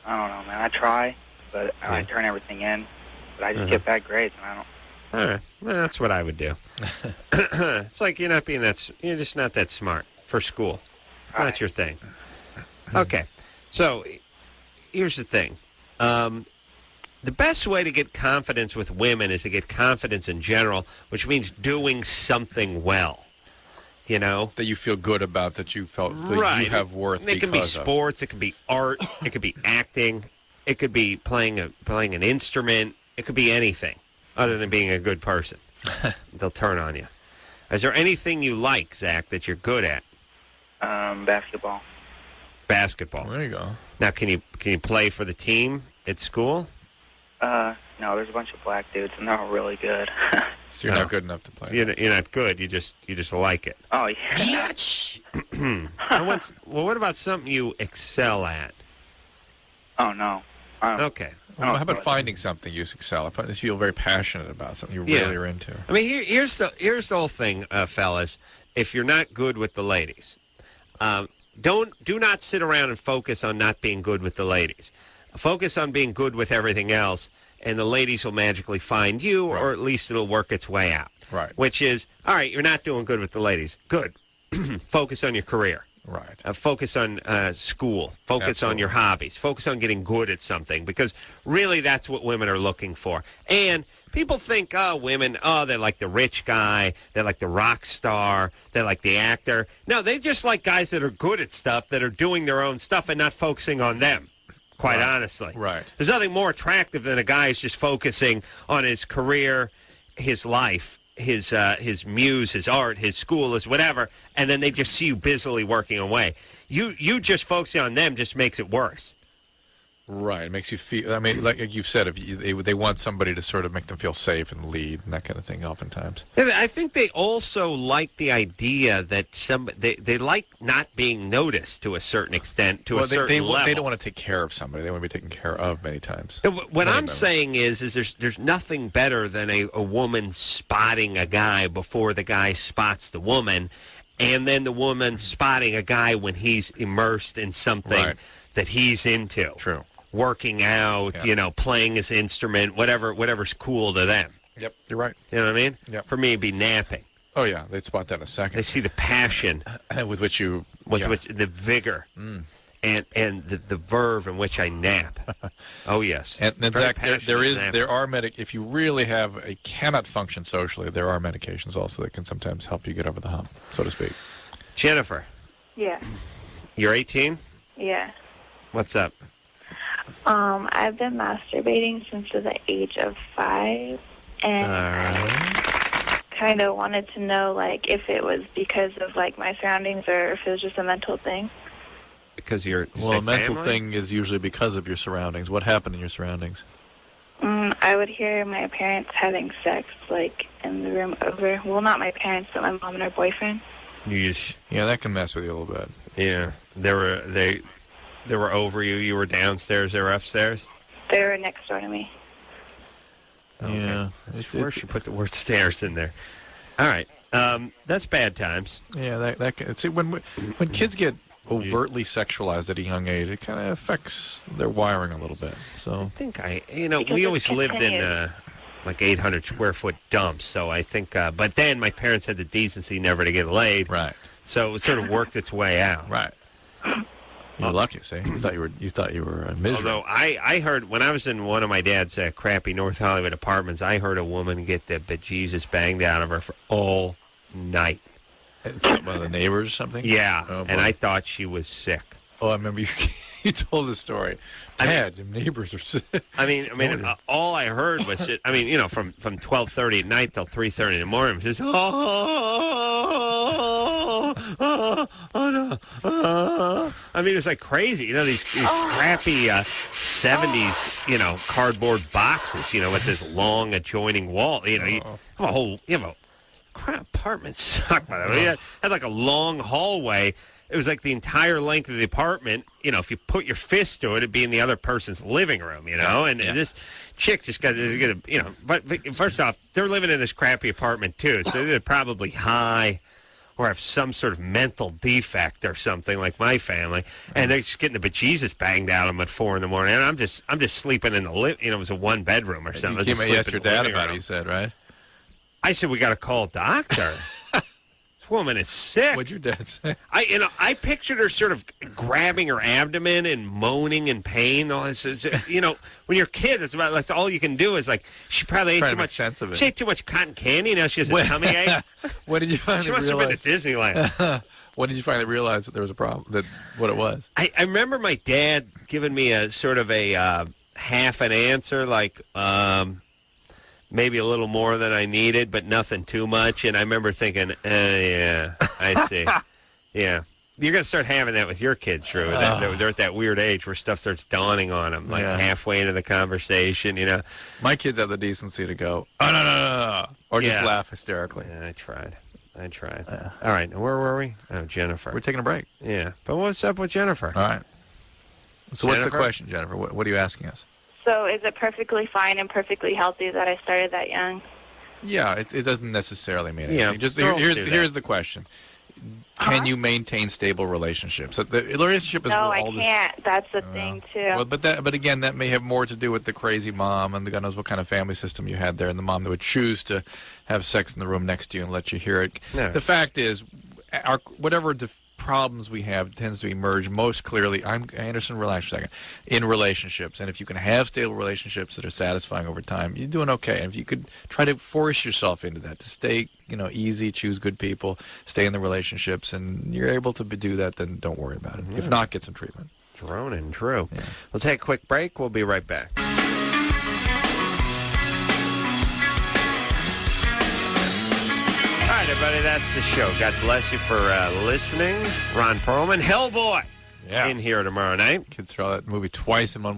I don't know, man. I try, but I turn everything in, but I just get bad grades, and I don't. All right. Well, that's what I would do. It's like you're just not that smart for school. Not your thing. Okay. So here's the thing. The best way to get confidence with women is to get confidence in general, which means doing something well. You know? That you feel good about, that you felt right. You have worth. It can be sports, it can be art, it could be acting, it could be playing an instrument, it could be anything other than being a good person. They'll turn on you. Is there anything you like, Zach, that you're good at? Basketball. Basketball. There you go. Now, can you play for the team at school? No, there's a bunch of black dudes, and they're all really good. So you're not good enough to play. So you're not good. You just like it. Oh, yeah. Well, what about something you excel at? Oh, no. Okay. Well, how about finding something you excel? If you feel very passionate about something you really are into. I mean, here's the whole thing, fellas. If you're not good with the ladies, do not sit around and focus on not being good with the ladies. Focus on being good with everything else, and the ladies will magically find you, or at least it'll work its way out. Right. Which is, all right, you're not doing good with the ladies. Good. Focus on your career. Right. Focus on school. Focus Absolutely. on your hobbies. Focus on getting good at something, because really that's what women are looking for. And people think, women, they're like the rich guy, they're like the rock star, they're like the actor. No, they just like guys that are good at stuff, that are doing their own stuff and not focusing on them, quite honestly. Right. There's nothing more attractive than a guy who's just focusing on his career, his life, his muse, his art, his school, his whatever, and then they just see you busily working away. You just focusing on them just makes it worse. Right. It makes you feel, I mean, like you've said, if they want somebody to sort of make them feel safe and lead and that kind of thing oftentimes. I think they also like the idea that they like not being noticed to a certain extent, to a certain level. They don't want to take care of somebody. They want to be taken care of many times. What I'm saying is there's nothing better than a woman spotting a guy before the guy spots the woman, and then the woman spotting a guy when he's immersed in something that he's into. True. Working out, playing his instrument, whatever's cool to them. Yep, you're right. You know what I mean? Yep. For me, it'd be napping. Oh, yeah, they'd spot that in a second. They see the passion. with which you... With the vigor. And the verve in which I nap. Oh, yes. And then, Zach, there are if you really cannot function socially, there are medications also that can sometimes help you get over the hump, so to speak. Jennifer. Yeah. You're 18? Yeah. What's up? I've been masturbating since the age of 5, and I kind of wanted to know, like, if it was because of, like, my surroundings or if it was just a mental thing. Because a mental thing is usually because of your surroundings. What happened in your surroundings? I would hear my parents having sex, like, in the room over. Well, not my parents, but my mom and her boyfriend. Yeesh. Yeah, that can mess with you a little bit. Yeah. They were over you. You were downstairs. They were upstairs? They were next door to me. Okay. Yeah. Where should put the word stairs in there? All right. That's bad times. Yeah, see, when kids get overtly sexualized at a young age, it kind of affects their wiring a little bit. So I think we always lived in like 800 square foot dumps. So I think, but then my parents had the decency never to get laid. Right. So it sort of worked its way out. Right. You're lucky, see? You thought you were miserable. Although I heard when I was in one of my dad's crappy North Hollywood apartments, I heard a woman get the bejesus banged out of her for all night. One of the neighbors or something? Yeah, oh, and I thought she was sick. Oh, I remember you told the story. Dad, the neighbors are sick. I mean, all I heard was, from 12:30 at night till 3:30 in the morning, it was just, I mean, it was like crazy. These crappy 70s, cardboard boxes, with this long adjoining wall. You have a crap apartment sucked, by the way. It had like a long hallway. It was like the entire length of the apartment. If you put your fist to it, it'd be in the other person's living room, And this chick just got, but first off, they're living in this crappy apartment, too. So they're probably high or have some sort of mental defect or something like my family. And they're just getting the bejesus banged out of them at 4 in the morning. And I'm just sleeping in the it was a 1-bedroom or something. You asked your dad about it, he said, right? I said, we got to call a doctor. This woman is sick. What'd your dad say? I pictured her sort of grabbing her abdomen and moaning in pain. All this is, when you're a kid, that's all you can do is she probably ate too much sense of it. She ate too much cotton candy. Now she has a tummy ache. When did you finally She must realize? have been at Disneyland. When did you finally realize that there was a problem? What it was? I remember my dad giving me a sort of a half an answer, maybe a little more than I needed, but nothing too much. And I remember thinking, yeah, I see. Yeah. You're going to start having that with your kids, Drew. They're at that weird age where stuff starts dawning on them, halfway into the conversation, My kids have the decency to go, oh, no. Or just laugh hysterically. Yeah, I tried. All right. Where were we? Oh, Jennifer. We're taking a break. Yeah. But what's up with Jennifer? All right. So what's the question, Jennifer? What are you asking us? So is it perfectly fine and perfectly healthy that I started that young? Yeah, it doesn't necessarily mean anything. Yeah, here's the question. Can you maintain stable relationships? The relationship is no, all I can't. That's the thing, too. Well, but again, that may have more to do with the crazy mom and God knows what kind of family system you had there, and the mom that would choose to have sex in the room next to you and let you hear it. No. The fact is, whatever problems we have tends to emerge most clearly. Anderson, relax for a second. In relationships, and if you can have stable relationships that are satisfying over time, you're doing okay. And if you could try to force yourself into that, to stay, easy, choose good people, stay in the relationships, and you're able to do that, then don't worry about it. Mm-hmm. If not, get some treatment. Drone and Drew. Yeah. We'll take a quick break. We'll be right back. All right, everybody, that's the show. God bless you for listening. Ron Perlman, Hellboy, in here tomorrow night. Kids saw that movie twice in one